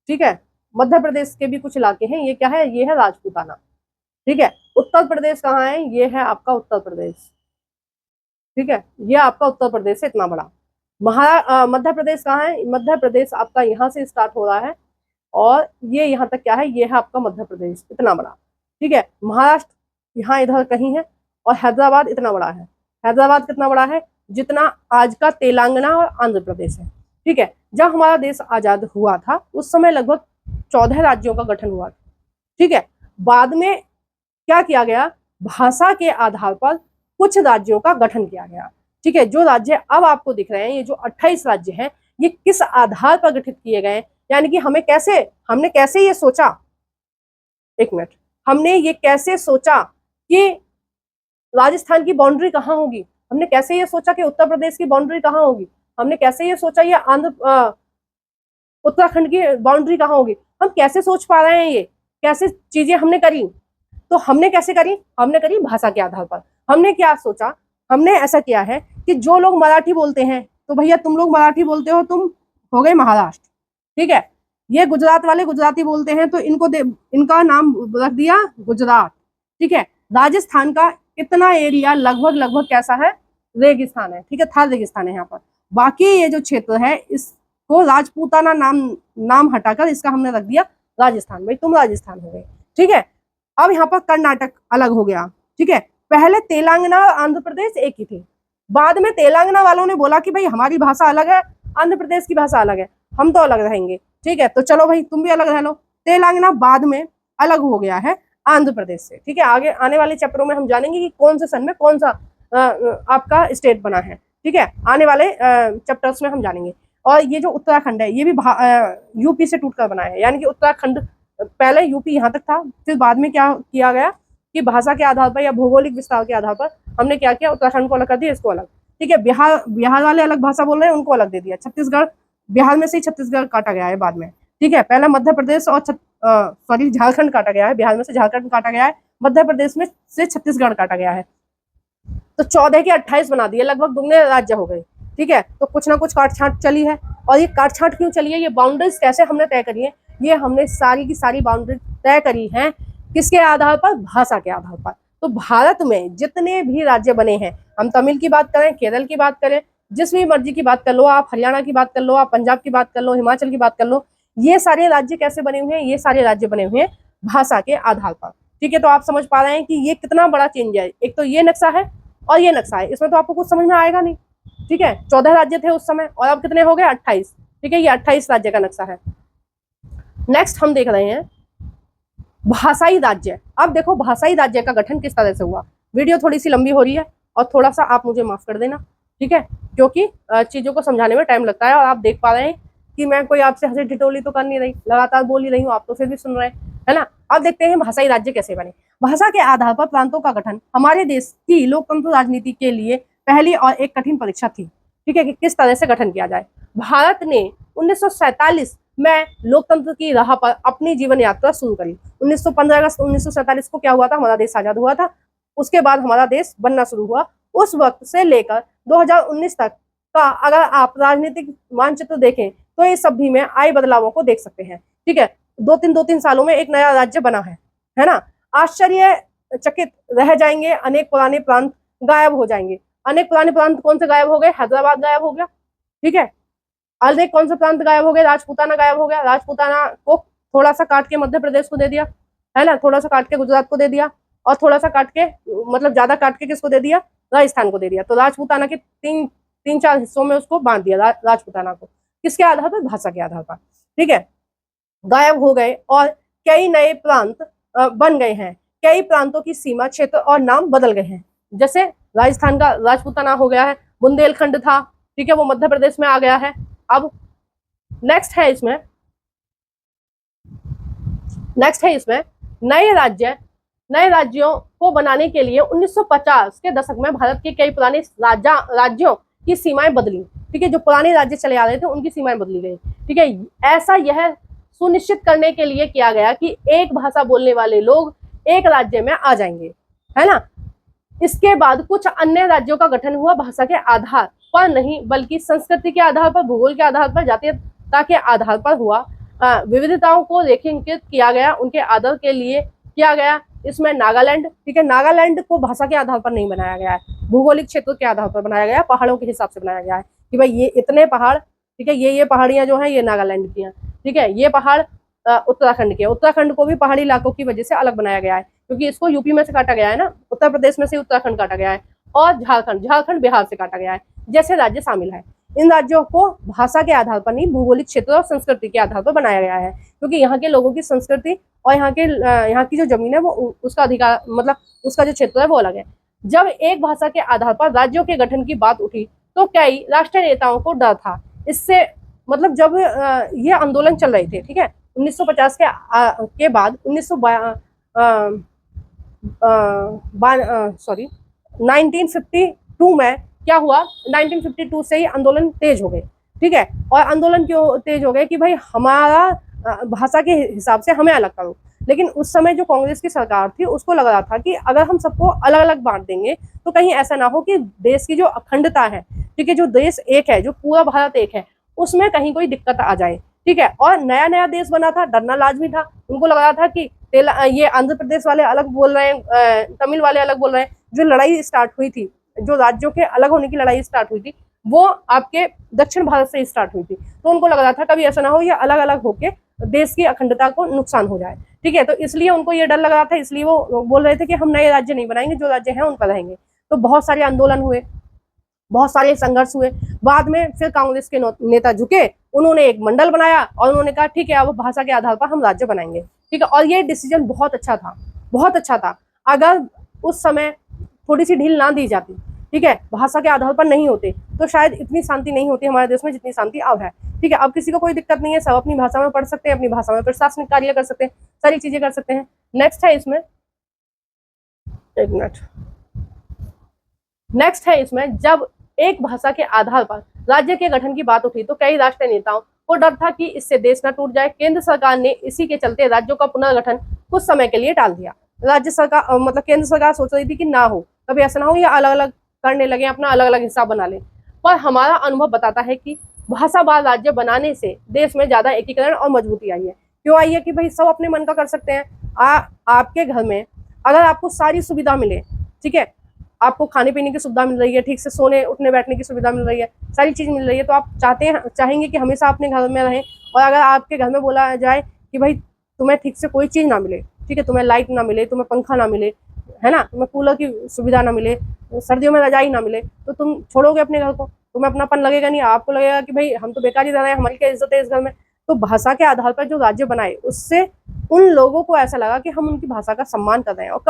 ठीक है। मध्य प्रदेश के भी कुछ इलाके हैं, ये क्या है, ये है राजपूताना, ठीक है। उत्तर प्रदेश कहाँ है, ये है आपका उत्तर प्रदेश, ठीक है। ये आपका उत्तर प्रदेश है इतना बड़ा। मध्य प्रदेश कहाँ है, मध्य प्रदेश आपका यहाँ से स्टार्ट हो रहा है और ये यहाँ तक क्या है, ये है आपका मध्य प्रदेश इतना बड़ा, ठीक है। महाराष्ट्र यहाँ इधर कहीं है और हैदराबाद इतना बड़ा है। हैदराबाद कितना बड़ा है, जितना आज का तेलंगाना और आंध्र प्रदेश है, ठीक है। जब हमारा देश आजाद हुआ था उस समय लगभग 14 राज्यों का गठन हुआ था, ठीक है। बाद में क्या किया गया, भाषा के आधार पर कुछ राज्यों का गठन किया गया, ठीक है। जो राज्य अब आपको दिख रहे हैं, ये जो 28 राज्य हैं, ये किस आधार पर गठित किए गए, यानी कि हमने कैसे ये सोचा, एक मिनट, हमने ये कैसे सोचा कि राजस्थान की बाउंड्री कहाँ होगी, हमने कैसे ये सोचा कि उत्तर प्रदेश की बाउंड्री कहाँ होगी, हमने कैसे ये सोचा ये उत्तराखंड की बाउंड्री कहाँ होगी, हम कैसे सोच पा रहे हैं, ये कैसे चीजें हमने करी। तो हमने कैसे करी, हमने करी भाषा के आधार पर। हमने क्या सोचा, हमने ऐसा किया है कि जो लोग मराठी बोलते हैं, तो भैया तुम लोग मराठी बोलते हो, तुम हो गए महाराष्ट्र, ठीक है। ये गुजरात वाले गुजराती बोलते हैं तो इनका नाम रख दिया गुजरात, ठीक है। राजस्थान का इतना एरिया लगभग कैसा है, रेगिस्तान है, ठीक है, थार रेगिस्तान है यहाँ पर। बाकी ये जो क्षेत्र है इसको राजपूताना नाम हटाकर इसका हमने रख दिया राजस्थान, भाई तुम राजस्थान हो गए, ठीक है। अब यहाँ पर कर्नाटक अलग हो गया, ठीक है। पहले तेलंगाना और आंध्र प्रदेश एक ही थे, बाद में तेलंगाना वालों ने बोला कि भाई हमारी भाषा अलग है, आंध्र प्रदेश की भाषा अलग है, हम तो अलग रहेंगे, ठीक है। तो चलो भाई तुम भी अलग रह लो। तेलंगाना बाद में अलग हो गया है आंध्र प्रदेश से, ठीक है। आगे आने वाले चैप्टरों में हम जानेंगे कि कौन से सन में कौन सा आपका स्टेट बना है, ठीक है। आने वाले चैप्टर्स में हम जानेंगे। और ये जो उत्तराखंड है ये भी यूपी से टूटकर बना है, यानी कि उत्तराखंड पहले यूपी यहाँ तक था, फिर बाद में क्या किया गया कि भाषा के आधार पर या भौगोलिक विस्तार के आधार पर हमने क्या किया, उत्तराखंड को अलग कर दिया, इसको अलग, ठीक है। बिहार वाले अलग भाषा बोल रहे हैं, उनको अलग दे दिया। छत्तीसगढ़, बिहार में से ही छत्तीसगढ़ काटा गया है बाद में, ठीक है। पहला मध्य प्रदेश और झारखंड काटा गया है, बिहार में से झारखंड काटा गया है, मध्य प्रदेश में से छत्तीसगढ़ काटा गया है। तो 14 के 28 बना दिए, लगभग दुगने राज्य हो गए, ठीक है। तो कुछ ना कुछ काट छांट चली है, और ये काट छांट क्यों चली है, ये बाउंड्रीज कैसे हमने तय करी है, ये हमने सारी की सारी बाउंड्री तय करी है किसके आधार पर, भाषा के आधार पर। तो भारत में जितने भी राज्य बने हैं, हम तमिल की बात करें, केरल की बात करें, जिस भी मर्जी की बात कर लो आप, हरियाणा की बात कर लो आप, पंजाब की बात कर लो, हिमाचल की बात कर लो, ये सारे राज्य कैसे बने हुए हैं, ये सारे राज्य बने हुए हैं भाषा के आधार पर, ठीक है। तो आप समझ पा रहे हैं कि ये कितना बड़ा चेंज है। एक तो ये नक्शा है और ये नक्शा है, इसमें तो आपको कुछ समझ में आएगा नहीं, ठीक है। 14 राज्य थे उस समय और अब कितने हो गए, 28, ठीक है। ये 28 राज्य का नक्शा है। नेक्स्ट हम देख रहे हैं भाषाई राज्य। अब देखो भाषाई राज्य का गठन किस तरह से हुआ। वीडियो थोड़ी सी लंबी हो रही है और थोड़ा सा आप मुझे माफ कर देना, ठीक है, क्योंकि चीजों को समझाने में टाइम लगता है। और आप देख पा रहे हैं कि मैं कोई आपसे हंसी ठिठोली तो कर नहीं रही, लगातार बोल ही रही हूँ, आप तो फिर भी सुन रहे हैं, है ना। अब देखते हैं भाषाई राज्य कैसे बने। भाषा के आधार पर प्रांतों का गठन हमारे देश की लोकतंत्र राजनीति के लिए पहली और एक कठिन परीक्षा थी, ठीक है, कि किस तरह से गठन किया जाए। भारत ने 1947 में लोकतंत्र की राह पर अपनी जीवन यात्रा शुरू करी। 1915 अगस्त 1947 को क्या हुआ था, हमारा देश आजाद हुआ था। उसके बाद हमारा देश बनना शुरू हुआ। उस वक्त से लेकर 2019 तक का अगर आप राजनीतिक मानचित्र देखें तो ये सब भी में आए बदलावों को देख सकते हैं। ठीक है, दो तीन सालों में एक नया राज्य बना है ना। आश्चर्यचकित रह जाएंगे, अनेक पुराने प्रांत गायब हो जाएंगे। अनेक पुराने प्रांत कौन से गायब हो गए, हैदराबाद गायब हो गया। ठीक है, अनेक कौन से प्रांत गायब हो गए, राजपूताना गायब हो गया। राजपूताना को थोड़ा सा काट के मध्य प्रदेश को दे दिया, है ना, थोड़ा सा काट के गुजरात को दे दिया, और थोड़ा सा काट के, मतलब ज्यादा काट के किसको दे दिया, राजस्थान को दे दिया। तो राजपूताना के तीन चार हिस्सों में उसको बांट दिया, राजपूताना को। किसके आधार पर, भाषा के आधार पर। ठीक है, गायब हो गए और कई नए प्रांत बन गए हैं। कई प्रांतों की सीमा, क्षेत्र और नाम बदल गए हैं। जैसे राजस्थान का राजपूताना हो गया है, बुंदेलखंड था, ठीक है, वो मध्य प्रदेश में आ गया है। अब नेक्स्ट है इसमें नए राज्यों को बनाने के लिए 1950 के दशक में भारत के कई पुराने राज्यों की सीमाएं बदली। ठीक है, जो पुराने राज्य चले आ रहे थे उनकी सीमाएं बदली गई। ठीक है, ऐसा यह सुनिश्चित करने के लिए किया गया कि एक भाषा बोलने वाले लोग एक राज्य में आ जाएंगे, है ना। इसके बाद कुछ अन्य राज्यों का गठन हुआ, भाषा के आधार पर नहीं बल्कि संस्कृति के आधार पर, भूगोल के आधार पर, जातीयता के आधार पर हुआ। विविधताओं को रेखांकित किया गया, उनके आदर के लिए किया गया। इसमें नागालैंड, ठीक है, नागालैंड को भाषा के आधार पर नहीं बनाया गया है, भौगोलिक क्षेत्र के आधार पर बनाया गया, पहाड़ों के हिसाब से बनाया गया है कि भाई ये इतने पहाड़, ठीक है, ये पहाड़ियां जो हैं ये नागालैंड की हैं। ठीक है, ये पहाड़ उत्तराखंड के, उत्तराखंड को भी पहाड़ी इलाकों की वजह से अलग बनाया गया है, क्योंकि इसको यूपी में से काटा गया है ना, उत्तर प्रदेश में से उत्तराखंड काटा गया है, और झारखंड बिहार से काटा गया है, जैसे राज्य शामिल है। इन राज्यों को भाषा के आधार पर नहीं, भौगोलिक क्षेत्र और संस्कृति के आधार पर बनाया गया है, क्योंकि यहाँ के लोगों की संस्कृति और यहाँ की जो जमीन है वो उसका अधिकार, मतलब उसका जो क्षेत्र है वो अलग है। जब एक भाषा के आधार पर राज्यों के गठन की बात उठी तो कई राष्ट्रीय नेताओं को डर था इससे, मतलब जब ये आंदोलन चल रहे थे, ठीक है, 1950 के बाद 1952 में क्या हुआ, 1952 से ही आंदोलन तेज हो गए। ठीक है, और आंदोलन क्यों तेज हो गए कि भाई हमारा भाषा के हिसाब से हमें अलग करो। लेकिन उस समय जो कांग्रेस की सरकार थी उसको लग रहा था कि अगर हम सबको अलग अलग बांट देंगे तो कहीं ऐसा ना हो कि देश की जो अखंडता है, ठीक है, जो देश एक है, जो पूरा भारत एक है, उसमें कहीं कोई दिक्कत आ जाए। ठीक है, और नया नया देश बना था, डरना लाजमी था। उनको लग रहा था कि ये आंध्र प्रदेश वाले अलग बोल रहे हैं, तमिल वाले अलग बोल रहे हैं। जो लड़ाई स्टार्ट हुई थी, जो राज्यों के अलग होने की लड़ाई स्टार्ट हुई थी, वो आपके दक्षिण भारत से स्टार्ट हुई थी। तो उनको लग रहा था कभी ऐसा ना हो ये अलग अलग होके देश की अखंडता को नुकसान हो जाए। ठीक है, तो इसलिए उनको ये डर लग रहा था, इसलिए वो बोल रहे थे कि हम नए राज्य नहीं बनाएंगे, जो राज्य हैं उन पर रहेंगे। तो बहुत सारे आंदोलन हुए, बहुत सारे संघर्ष हुए। बाद में फिर कांग्रेस के नेता झुके, उन्होंने एक मंडल बनाया और उन्होंने कहा ठीक है अब भाषा के आधार पर हम राज्य बनाएंगे। ठीक है, और ये डिसीजन बहुत अच्छा था, बहुत अच्छा था। अगर उस समय थोड़ी सी ढील ना दी जाती, ठीक है, भाषा के आधार पर नहीं होते, तो शायद इतनी शांति नहीं होती हमारे देश में जितनी शांति अब है। ठीक है, अब किसी को कोई दिक्कत नहीं है, सब अपनी भाषा में पढ़ सकते हैं, अपनी भाषा में प्रशासनिक कार्य कर सकते हैं, सारी चीजें कर सकते हैं। नेक्स्ट है इसमें, एक मिनट, नेक्स्ट है इसमें, जब एक भाषा के आधार पर राज्य के गठन की बात उठी तो कई राष्ट्रीय नेताओं को डर था कि इससे देश न टूट जाए। केंद्र सरकार ने इसी के चलते राज्यों का पुनर्गठन कुछ समय के लिए टाल दिया। राज्य सरकार, मतलब केंद्र सरकार सोच रही थी कि ना हो, कभी ऐसा ना हो ये अलग अलग करने लगे, अपना अलग अलग हिस्सा बना ले। पर हमारा अनुभव बताता है कि भाषावार राज्य बनाने से देश में ज्यादा एकीकरण और मजबूती आई है। क्यों आई है कि भाई सब अपने मन का कर सकते हैं। आपके घर में अगर आपको सारी सुविधा मिले, ठीक है, आपको खाने पीने की सुविधा मिल रही है, ठीक से सोने उठने बैठने की सुविधा मिल रही है, सारी चीज मिल रही है, तो आप चाहेंगे कि हमेशा अपने घर में रहें। और अगर आपके घर में बोला जाए कि भाई तुम्हें ठीक से कोई चीज ना मिले, ठीक है, तुम्हें लाइट ना मिले, तुम्हें पंखा ना मिले, है ना, तुम्हें कूलर की सुविधा ना मिले, सर्दियों में रजाई ना मिले, तो तुम छोड़ोगे अपने घर को, तुम्हें अपनापन लगेगा नहीं, आपको लगेगा कि भाई हम तो बेकार ही रह रहे हैं, हमारी क्या इज्जत है इस घर में। तो भाषा के आधार पर जो राज्य बनाए उससे उन लोगों को ऐसा लगा कि हम उनकी भाषा का सम्मान कर रहे हैं, और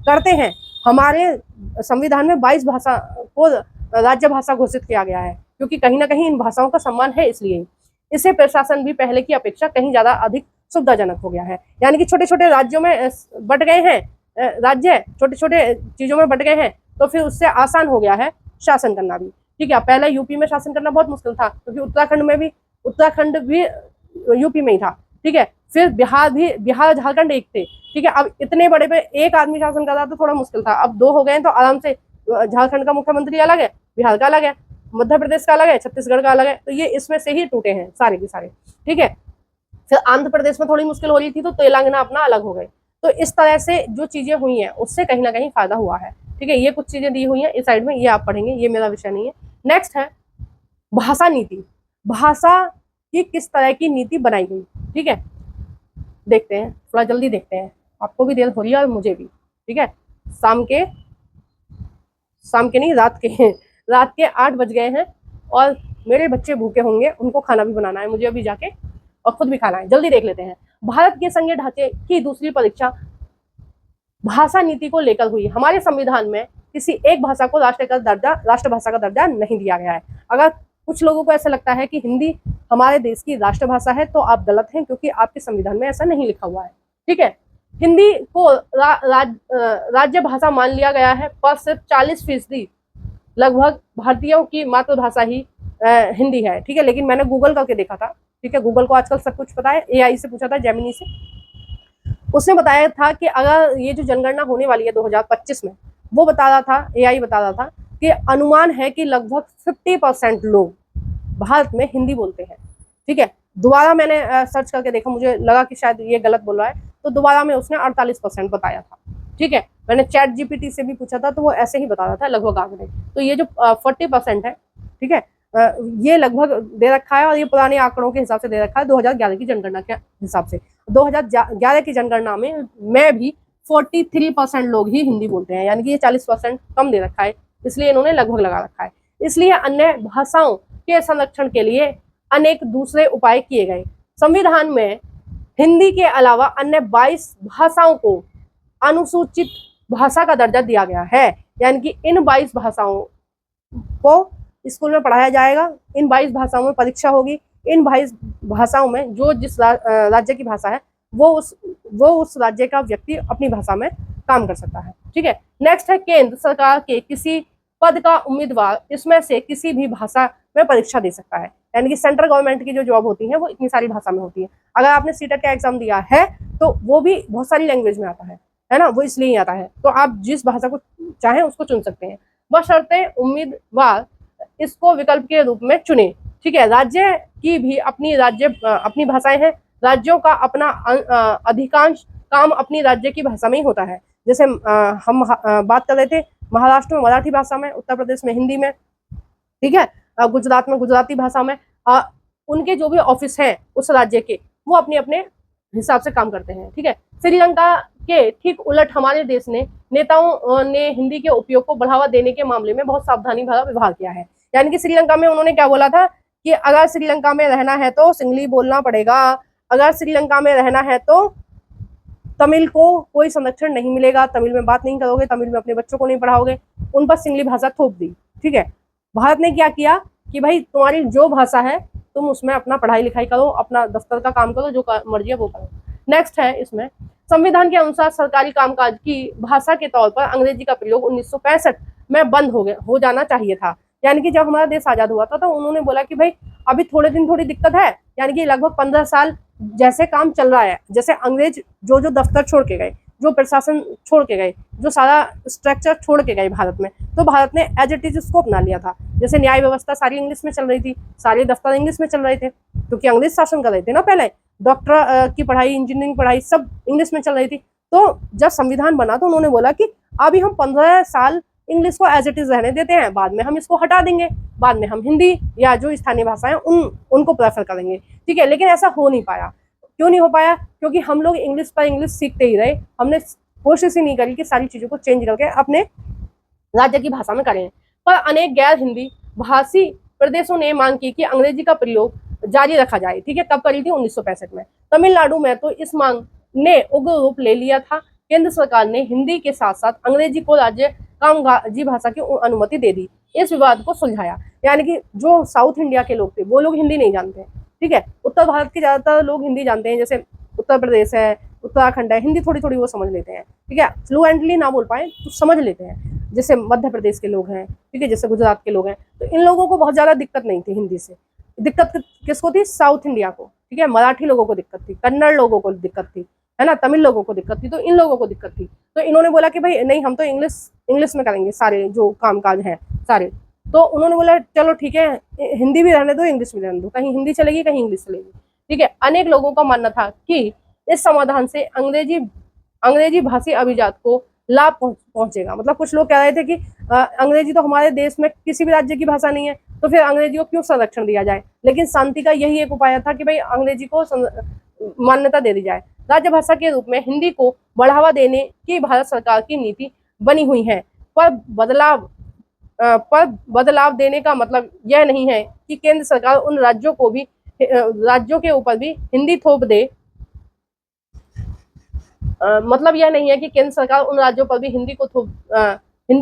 करते हैं। हमारे संविधान में 22 भाषा को राज्य भाषा घोषित किया गया है, क्योंकि कहीं ना कहीं इन भाषाओं का सम्मान है। इसलिए इससे प्रशासन भी पहले की अपेक्षा कहीं ज्यादा अधिक सुविधाजनक हो गया है। यानी कि छोटे छोटे राज्यों में बट गए हैं, राज्य छोटे छोटे चीजों में बट गए हैं, तो फिर उससे आसान हो गया है शासन करना भी। ठीक है। पहले यूपी में शासन करना बहुत मुश्किल था, क्योंकि उत्तराखंड भी यूपी में ही था, ठीक है। फिर बिहार झारखंड एक थे, ठीक है। अब इतने बड़े पे एक आदमी शासन कर रहा तो थोड़ा मुश्किल था, अब दो हो गए तो आराम से झारखंड का मुख्यमंत्री अलग है, बिहार का अलग है, मध्य प्रदेश का अलग है, छत्तीसगढ़ का अलग है, तो ये इसमें से ही टूटे हैं सारे के सारे, ठीक है। फिर आंध्र प्रदेश में थोड़ी मुश्किल हो रही थी तो तेलंगाना अपना अलग हो गए। तो इस तरह से जो चीजें हुई हैं उससे कहीं ना कहीं फायदा हुआ है, ठीक है। ये कुछ चीजें दी हुई हैं इस साइड में, ये आप पढ़ेंगे, ये मेरा विषय नहीं है। नेक्स्ट है भाषा नीति। भाषा की किस तरह की नीति बनाई गई, ठीक है। देखते हैं, थोड़ा जल्दी देखते हैं, आपको भी देर हो रही है और मुझे भी, ठीक है। शाम के नहीं, रात के 8 बज गए हैं और मेरे बच्चे भूखे होंगे, उनको खाना भी बनाना है मुझे अभी जाके, और खुद भी खाना है। जल्दी देख लेते हैं। भारत के संघीय ढांचे की दूसरी परीक्षा भाषा नीति को लेकर हुई। हमारे संविधान में किसी एक भाषा को राष्ट्रभाषा का दर्जा नहीं दिया गया है। अगर कुछ लोगों को ऐसा लगता है कि हिंदी हमारे देश की राष्ट्रभाषा है तो आप गलत हैं, क्योंकि आपके संविधान में ऐसा नहीं लिखा हुआ है, ठीक है। हिंदी को राज्य भाषा मान लिया गया है, पर सिर्फ 40% लगभग भारतीयों की मातृभाषा ही हिंदी है, ठीक है। लेकिन मैंने गूगल करके देखा था, ठीक है। गूगल को आजकल सब कुछ पता है, AI से पूछा था, जेमिनी से, उसने बताया था कि अगर ये जो जनगणना होने वाली है 2025 में, वो बता रहा था, AI बता रहा था कि अनुमान है कि लगभग 50% लोग भारत में हिंदी बोलते हैं, ठीक है। दोबारा मैंने सर्च करके देखा, मुझे लगा कि शायद ये गलत बोल रहा है, तो दोबारा में उसने 48% बताया था, ठीक है। मैंने ChatGPT से भी पूछा था तो वो ऐसे ही बता रहा था लगभग आंकड़े। तो ये जो 40% है, ठीक है, ये लगभग दे रखा है, और ये पुराने आंकड़ों के हिसाब से दे रखा है 2011 की जनगणना के हिसाब से। 2011 की जनगणना में भी 43% लोग ही हिंदी बोलते हैं, यानी कि ये 40% कम दे रखा है, इसलिए इन्होंने लगभग लगा रखा है। इसलिए अन्य भाषाओं के संरक्षण के लिए अनेक दूसरे उपाय किए गए। संविधान में हिंदी के अलावा अन्य 22 भाषाओं को अनुसूचित भाषा का दर्जा दिया गया है, यानी कि इन 22 भाषाओं को स्कूल में पढ़ाया जाएगा, इन 22 भाषाओं में परीक्षा होगी, इन 22 भाषाओं में जो जिस राज्य की भाषा है वो उस राज्य का व्यक्ति अपनी भाषा में काम कर सकता है, ठीक है। नेक्स्ट है केंद्र सरकार के किसी पद का उम्मीदवार इसमें से किसी भी भाषा में परीक्षा दे सकता है, यानी कि सेंट्रल गवर्नमेंट की जो जॉब होती है वो इतनी सारी भाषा में होती है। अगर आपने सीटेट का एग्जाम दिया है तो वो भी बहुत सारी लैंग्वेज में आता है ना, वो इसलिए आता है। तो आप जिस भाषा को चाहें उसको चुन सकते हैं, बशर्ते उम्मीदवार इसको विकल्प के रूप में चुने, ठीक है। राज्य की भी अपनी भाषाएं हैं, राज्यों का अपना अधिकांश काम अपनी राज्य की भाषा में ही होता है। जैसे हम बात कर रहे थे, महाराष्ट्र में मराठी भाषा में, उत्तर प्रदेश में हिंदी में, ठीक है, गुजरात में गुजराती भाषा में। उनके जो भी ऑफिस हैं उस राज्य के, वो अपने अपने हिसाब से काम करते हैं, ठीक है। श्रीलंका के ठीक उलट हमारे देश ने नेताओं ने हिंदी के उपयोग को बढ़ावा देने के मामले में बहुत सावधानी भरा व्यवहार किया है। यानी कि श्रीलंका में उन्होंने क्या बोला था कि अगर श्रीलंका में रहना है तो सिंगली बोलना पड़ेगा, अगर श्रीलंका में रहना है तो तमिल को कोई संरक्षण नहीं मिलेगा, तमिल में बात नहीं करोगे, तमिल में अपने बच्चों को नहीं पढ़ाओगे, उन पर सिंगली भाषा थोप दी, ठीक है। भारत ने क्या किया कि भाई तुम्हारी जो भाषा है तुम उसमें अपना पढ़ाई लिखाई करो, अपना दफ्तर का काम करो, जो मर्जी है वो करो। नेक्स्ट है इसमें, संविधान के अनुसार सरकारी कामकाज की भाषा के तौर पर अंग्रेजी का प्रयोग 1965 में बंद हो जाना चाहिए था। यानी कि जब हमारा देश आजाद हुआ था तो उन्होंने बोला कि भाई अभी थोड़े दिन थोड़ी दिक्कत है, यानी कि लगभग 15 साल जैसे काम चल रहा है, जैसे अंग्रेज जो दफ्तर छोड़ के गए, जो प्रशासन छोड़ के गए, जो सारा स्ट्रक्चर छोड़ के गए भारत में, तो भारत ने एज इट इज उसको अपना लिया था। जैसे न्याय व्यवस्था सारी इंग्लिश में चल रही थी, सारे दफ्तर इंग्लिश में चल रहे थे, क्योंकि अंग्रेज शासन कर रहे थे ना पहले। डॉक्टर की पढ़ाई, इंजीनियरिंग पढ़ाई सब इंग्लिश में चल रही थी। तो जब संविधान बना तो उन्होंने बोला कि अभी हम 15 साल इंग्लिश को एज इट इज रहने देते हैं, बाद में हम इसको हटा देंगे, बाद में हम हिंदी या जो स्थानीय भाषाएं उनको प्रेफर करेंगे, ठीक है। लेकिन ऐसा हो नहीं पाया। क्यों नहीं हो पाया? क्योंकि हम लोग इंग्लिश पर इंग्लिश सीखते ही रहे, हमने कोशिश ही नहीं करी कि सारी चीज़ों को चेंज करके अपने राज्य की भाषा में करें। पर अनेक गैर हिंदी भाषी प्रदेशों ने मांग की कि अंग्रेजी का प्रयोग जारी रखा जाए, ठीक है। कब करी थी? 1965 में। तमिलनाडु में तो इस मांग ने उग्र रूप ले लिया था। केंद्र सरकार ने हिंदी के साथ साथ अंग्रेजी को राज्य कामकाजी भाषा की अनुमति दे दी, इस विवाद को सुलझाया। यानी कि जो साउथ इंडिया के लोग थे वो लोग हिंदी नहीं जानते, ठीक है। उत्तर भारत के ज्यादातर लोग हिंदी जानते हैं, जैसे उत्तर प्रदेश है, उत्तराखंड है, हिंदी थोड़ी थोड़ी वो समझ लेते हैं, ठीक है। फ्लुएंटली ना बोल पाए तो समझ लेते हैं। जैसे मध्य प्रदेश के लोग हैं, ठीक है, जैसे गुजरात के लोग हैं, तो इन लोगों को बहुत ज़्यादा दिक्कत नहीं थी हिंदी से। दिक्कत किसको थी? साउथ इंडिया को, ठीक है, मराठी लोगों को दिक्कत थी, कन्नड़ लोगों को दिक्कत थी, है ना, तमिल लोगों को दिक्कत थी, तो इन लोगों को दिक्कत थी। तो इन्होंने बोला कि भाई नहीं, हम तो इंग्लिश में करेंगे सारे जो काम काज हैं सारे। तो उन्होंने बोला चलो ठीक है, हिंदी भी रहने दो, इंग्लिश भी रहने दो, कहीं हिंदी चलेगी कहीं इंग्लिश चलेगी, ठीक है। अनेक लोगों का मानना था कि इस समाधान से अंग्रेजी भाषी अभिजात को लाभ पहुंचेगा। मतलब कुछ लोग कह रहे थे कि अंग्रेजी तो हमारे देश में किसी भी राज्य की भाषा नहीं है, तो फिर अंग्रेजी को क्यों संरक्षण दिया जाए। लेकिन शांति का यही एक उपाय था कि भाई अंग्रेजी को मान्यता दे दी जाए। राज्य भाषा के रूप में हिंदी को बढ़ावा देने की भारत सरकार की नीति बनी हुई है, पर बदलाव देने का मतलब यह नहीं है कि केंद्र सरकार उन राज्यों के ऊपर भी हिंदी थोप दे। मतलब यह नहीं है कि केंद्र सरकार उन राज्यों पर भी हिंदी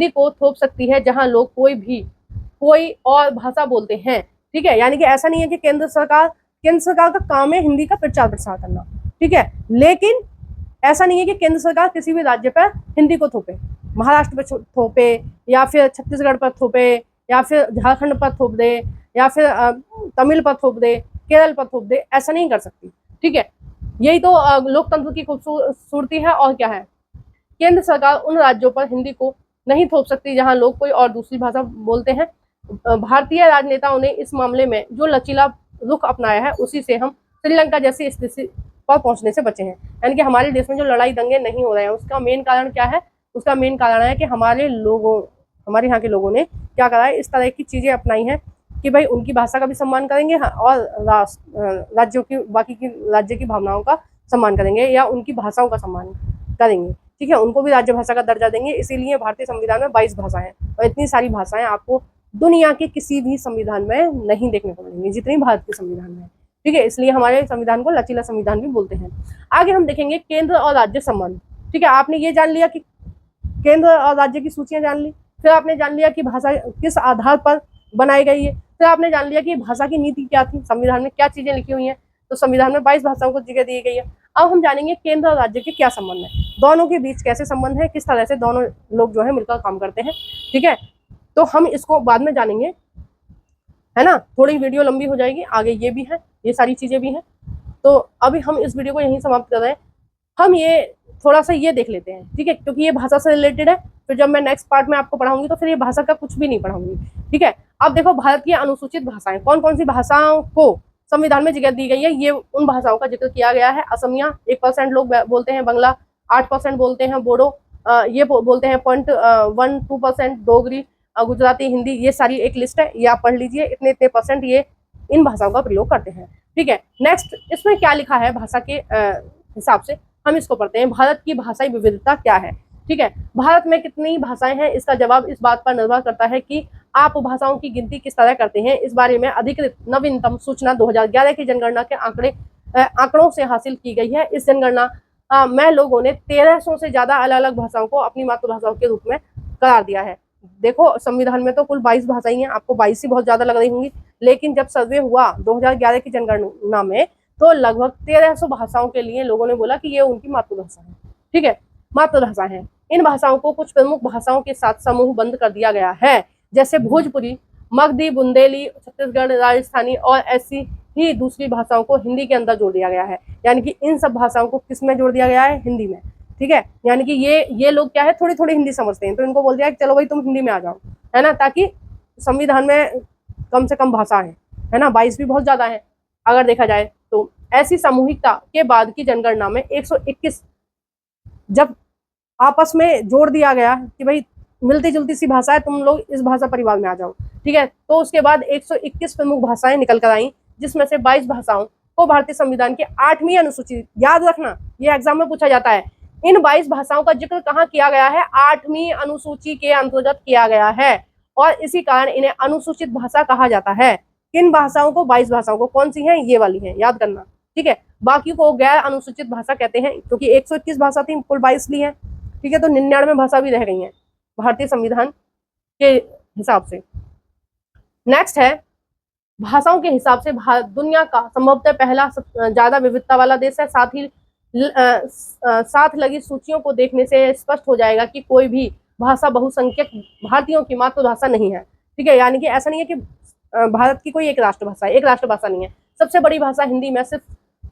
को थोप सकती है जहां लोग कोई और भाषा बोलते हैं, ठीक है। यानी कि ऐसा नहीं है कि केंद्र सरकार का काम है हिंदी का प्रचार प्रसार करना, ठीक है। लेकिन ऐसा नहीं है कि केंद्र सरकार किसी भी राज्य पर हिंदी को थोपे, महाराष्ट्र पर थोपे, या फिर छत्तीसगढ़ पर थोपे, या फिर झारखंड पर थोप दे, या फिर तमिल पर थोप दे, केरल पर थोप दे, ऐसा नहीं कर सकती, ठीक है। यही तो लोकतंत्र की खूबसूरती है, और क्या है। केंद्र सरकार उन राज्यों पर हिंदी को नहीं थोप सकती जहां लोग कोई और दूसरी भाषा बोलते हैं। भारतीय राजनेताओं ने इस मामले में जो लचीला रुख अपनाया है, उसी से हम श्रीलंका जैसी स्थिति पर पहुंचने से बचे हैं। यानी कि हमारे देश में जो लड़ाई दंगे नहीं हो रहे हैं, उसका मेन कारण क्या है? उसका मेन कारण है कि हमारे यहाँ के लोगों ने क्या करा है, इस तरह की चीजें अपनाई हैं कि भाई उनकी भाषा का भी सम्मान करेंगे, और बाकी की राज्य की भावनाओं का सम्मान करेंगे, या उनकी भाषाओं का सम्मान करेंगे, ठीक है। उनको भी राज्य भाषा का दर्जा देंगे। इसीलिए भारतीय संविधान में 22 भाषाएं, और इतनी सारी भाषाएं आपको दुनिया के किसी भी संविधान में नहीं देखने को मिलेंगी जितनी भारत के संविधान में, ठीक है। इसलिए हमारे संविधान को लचीला संविधान भी बोलते हैं। आगे हम देखेंगे केंद्र और राज्य संबंध, ठीक है। आपने ये जान लिया कि केंद्र और राज्य की सूचियां जान ली, फिर आपने जान लिया कि भाषा किस आधार पर बनाई गई है, फिर आपने जान लिया कि भाषा की नीति क्या थी, संविधान में क्या चीजें लिखी हुई हैं। तो संविधान में 22 भाषाओं को जगह दी गई है। अब हम जानेंगे केंद्र और राज्य के क्या संबंध है, दोनों के बीच कैसे संबंध है, किस तरह से दोनों लोग जो है मिलकर काम करते हैं, ठीक है। तो हम इसको बाद में जानेंगे, है ना। थोड़ी वीडियो लंबी हो जाएगी, आगे ये भी है, ये सारी चीजें भी हैं। तो अभी हम इस वीडियो को यहीं समाप्त कर रहे हैं। हम ये थोड़ा सा ये देख लेते हैं, ठीक है, क्योंकि ये भाषा से रिलेटेड है। फिर जब मैं नेक्स्ट पार्ट में आपको पढ़ाऊंगी तो फिर ये भाषा का कुछ भी नहीं पढ़ाऊंगी, ठीक है। अब देखो भारत की अनुसूचित भाषाएं कौन कौन सी भाषाओं को संविधान में जगह दी गई है। ये उन भाषाओं का जिक्र किया गया है। असमिया 1% लोग बोलते हैं, बंगला 8% बोलते हैं, बोडो ये बोलते हैं 0.12% डोगरी, गुजराती, हिंदी, ये सारी एक लिस्ट है, ये आप पढ़ लीजिए। इतने इतने परसेंट ये इन भाषाओं का प्रयोग करते हैं, ठीक है। नेक्स्ट इसमें क्या लिखा है भाषा के हिसाब से, हम इसको पढ़ते हैं। भारत की भाषाई विविधता क्या है, ठीक है। भारत में कितनी भाषाएं हैं, इसका जवाब इस बात पर निर्भर करता है कि आप भाषाओं की गिनती किस तरह करते हैं। इस बारे में अधिकृत नवीनतम सूचना 2011 की जनगणना के आंकड़ों से हासिल की गई है। इस जनगणना में लोगों ने 1300 से ज्यादा अलग अलग भाषाओं को अपनी मातृभाषाओं के रूप में करार दिया है। देखो संविधान में तो कुल 22 भाषाएं हैं, आपको 22 ही बहुत ज्यादा लग रही होंगी, लेकिन जब सर्वे हुआ 2011 की जनगणना में तो लगभग 1300 भाषाओं के लिए लोगों ने बोला कि ये उनकी मातृभाषा है, ठीक है, मातृभाषा है। इन भाषाओं को कुछ प्रमुख भाषाओं के साथ समूहबद्ध कर दिया गया है, जैसे भोजपुरी, मगधी, बुंदेली, छत्तीसगढ़, राजस्थानी, और ऐसी ही दूसरी भाषाओं को हिंदी के अंदर जोड़ दिया गया है। यानी कि इन सब भाषाओं को किस में जोड़ दिया गया है? हिंदी में, ठीक है। यानी कि ये लोग क्या है, थोड़ी थोड़ी हिंदी समझते हैं, तो इनको बोल दिया कि चलो भाई तुम हिंदी में आ जाओ, है ना, ताकि संविधान में कम से कम भाषा है ना, 22 भी बहुत ज्यादा है अगर देखा जाए तो। ऐसी सामूहिकता के बाद की जनगणना में 121 जब आपस में जोड़ दिया गया कि भाई मिलती जुलती सी भाषा है, तुम लोग इस भाषा परिवार में आ जाओ, ठीक है। तो उसके बाद 121 प्रमुख भाषाएं निकल कर आई, जिसमें से 22 भाषाओं को भारतीय संविधान की 8वीं अनुसूची, याद रखना ये एग्जाम में पूछा जाता है, इन 22 भाषाओं का जिक्र कहाँ किया गया है? 8वीं अनुसूची के अंतर्गत किया गया है, और इसी कारण इन्हें अनुसूचित भाषा कहा जाता है। किन भाषाओं को? 22 भाषाओं को। कौन सी हैं? ये वाली हैं, याद करना, ठीक है। बाकी को गैर अनुसूचित भाषा कहते हैं, क्योंकि 121 भाषा थी, कुल 22 ली है, ठीक है। तो 99 भाषा भी रह गई हैं भारतीय संविधान के हिसाब से। नेक्स्ट है भाषाओं के हिसाब से भारत दुनिया का संभवतः पहला ज्यादा विविधता वाला देश है। साथ लगी सूचियों को देखने से स्पष्ट हो जाएगा कि कोई भी भाषा बहुसंख्यक भारतीयों की मातृभाषा नहीं है। ठीक है, यानी कि ऐसा नहीं है कि भारत की कोई एक राष्ट्रभाषा है, एक राष्ट्रभाषा नहीं है। सबसे बड़ी भाषा हिंदी में सिर्फ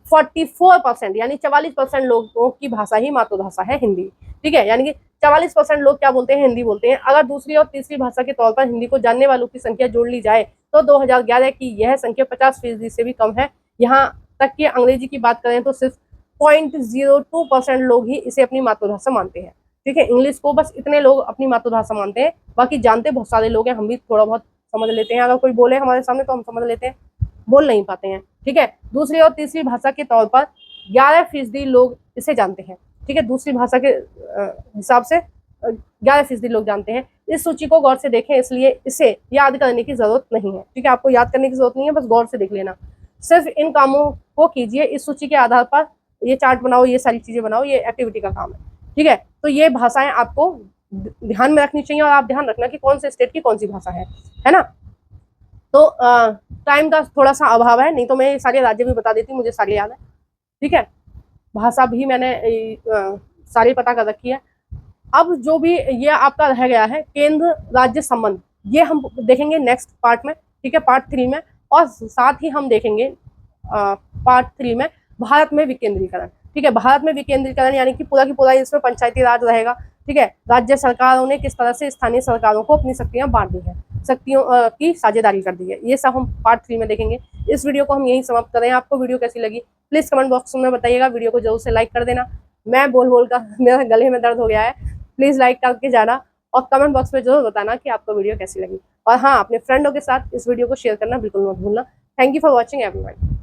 44% यानी 44% लोगों की भाषा ही मातृभाषा है हिंदी। ठीक है, यानी कि 44% लोग क्या बोलते हैं, हिंदी बोलते हैं। अगर दूसरी और तीसरी भाषा के तौर पर हिंदी को जानने वालों की संख्या जोड़ ली जाए तो 2011 की यह संख्या 50% से भी कम है। यहाँ तक कि अंग्रेजी की बात करें तो सिर्फ 0.02% लोग ही इसे अपनी मातृभाषा मानते हैं। ठीक है, इंग्लिश को बस इतने लोग अपनी मातृभाषा मानते हैं, बाकी जानते बहुत सारे लोग हैं। हम भी थोड़ा बहुत समझ लेते हैं, अगर कोई बोले हमारे सामने तो हम समझ लेते हैं, बोल नहीं पाते हैं। ठीक है, दूसरी और तीसरी भाषा के तौर पर 11% लोग इसे जानते हैं। ठीक है, दूसरी भाषा के हिसाब से 11% लोग जानते हैं। इस सूची को गौर से देखें, इसलिए इसे याद करने की जरूरत नहीं है। ठीक है, आपको याद करने की जरूरत नहीं है, बस गौर से देख लेना। सिर्फ इन कामों को कीजिए, इस सूची के आधार पर ये चार्ट बनाओ, ये सारी चीजें बनाओ, ये एक्टिविटी का काम है। ठीक है, तो ये भाषाएं आपको ध्यान में रखनी चाहिए और आप ध्यान रखना कि कौन से स्टेट की कौन सी भाषा है ना। तो टाइम का थोड़ा सा अभाव है, नहीं तो मैं सारे राज्य भी बता देती, मुझे सारे याद है। ठीक है, भाषा भी मैंने सारी पता कर रखी है। अब जो भी ये आपका रह गया है केंद्र राज्य संबंध, ये हम देखेंगे नेक्स्ट पार्ट में। ठीक है, पार्ट 3 में। और साथ ही हम देखेंगे पार्ट 3 में भारत में विकेंद्रीकरण। ठीक है, भारत में विकेंद्रीकरण यानी कि पूरा की पूरा इसमें पंचायती राज रहेगा। ठीक है, राज्य सरकारों ने किस तरह से स्थानीय सरकारों को अपनी शक्तियां बांट दी है, शक्तियों की साझेदारी कर दी है, ये सब हम पार्ट 3 में देखेंगे। इस वीडियो को हम यहीं समाप्त कर रहे हैं। आपको वीडियो कैसी लगी प्लीज कमेंट बॉक्स में बताइएगा। वीडियो को जरूर से लाइक कर देना। मैं बोल बोल कर मेरा गले में दर्द हो गया है, प्लीज लाइक करके जाना और कमेंट बॉक्स में जरूर बताना कि आपको वीडियो कैसी लगी। और हाँ, अपने फ्रेंडों के साथ इस वीडियो को शेयर करना बिल्कुल मत भूलना। Thank you for watching everyone.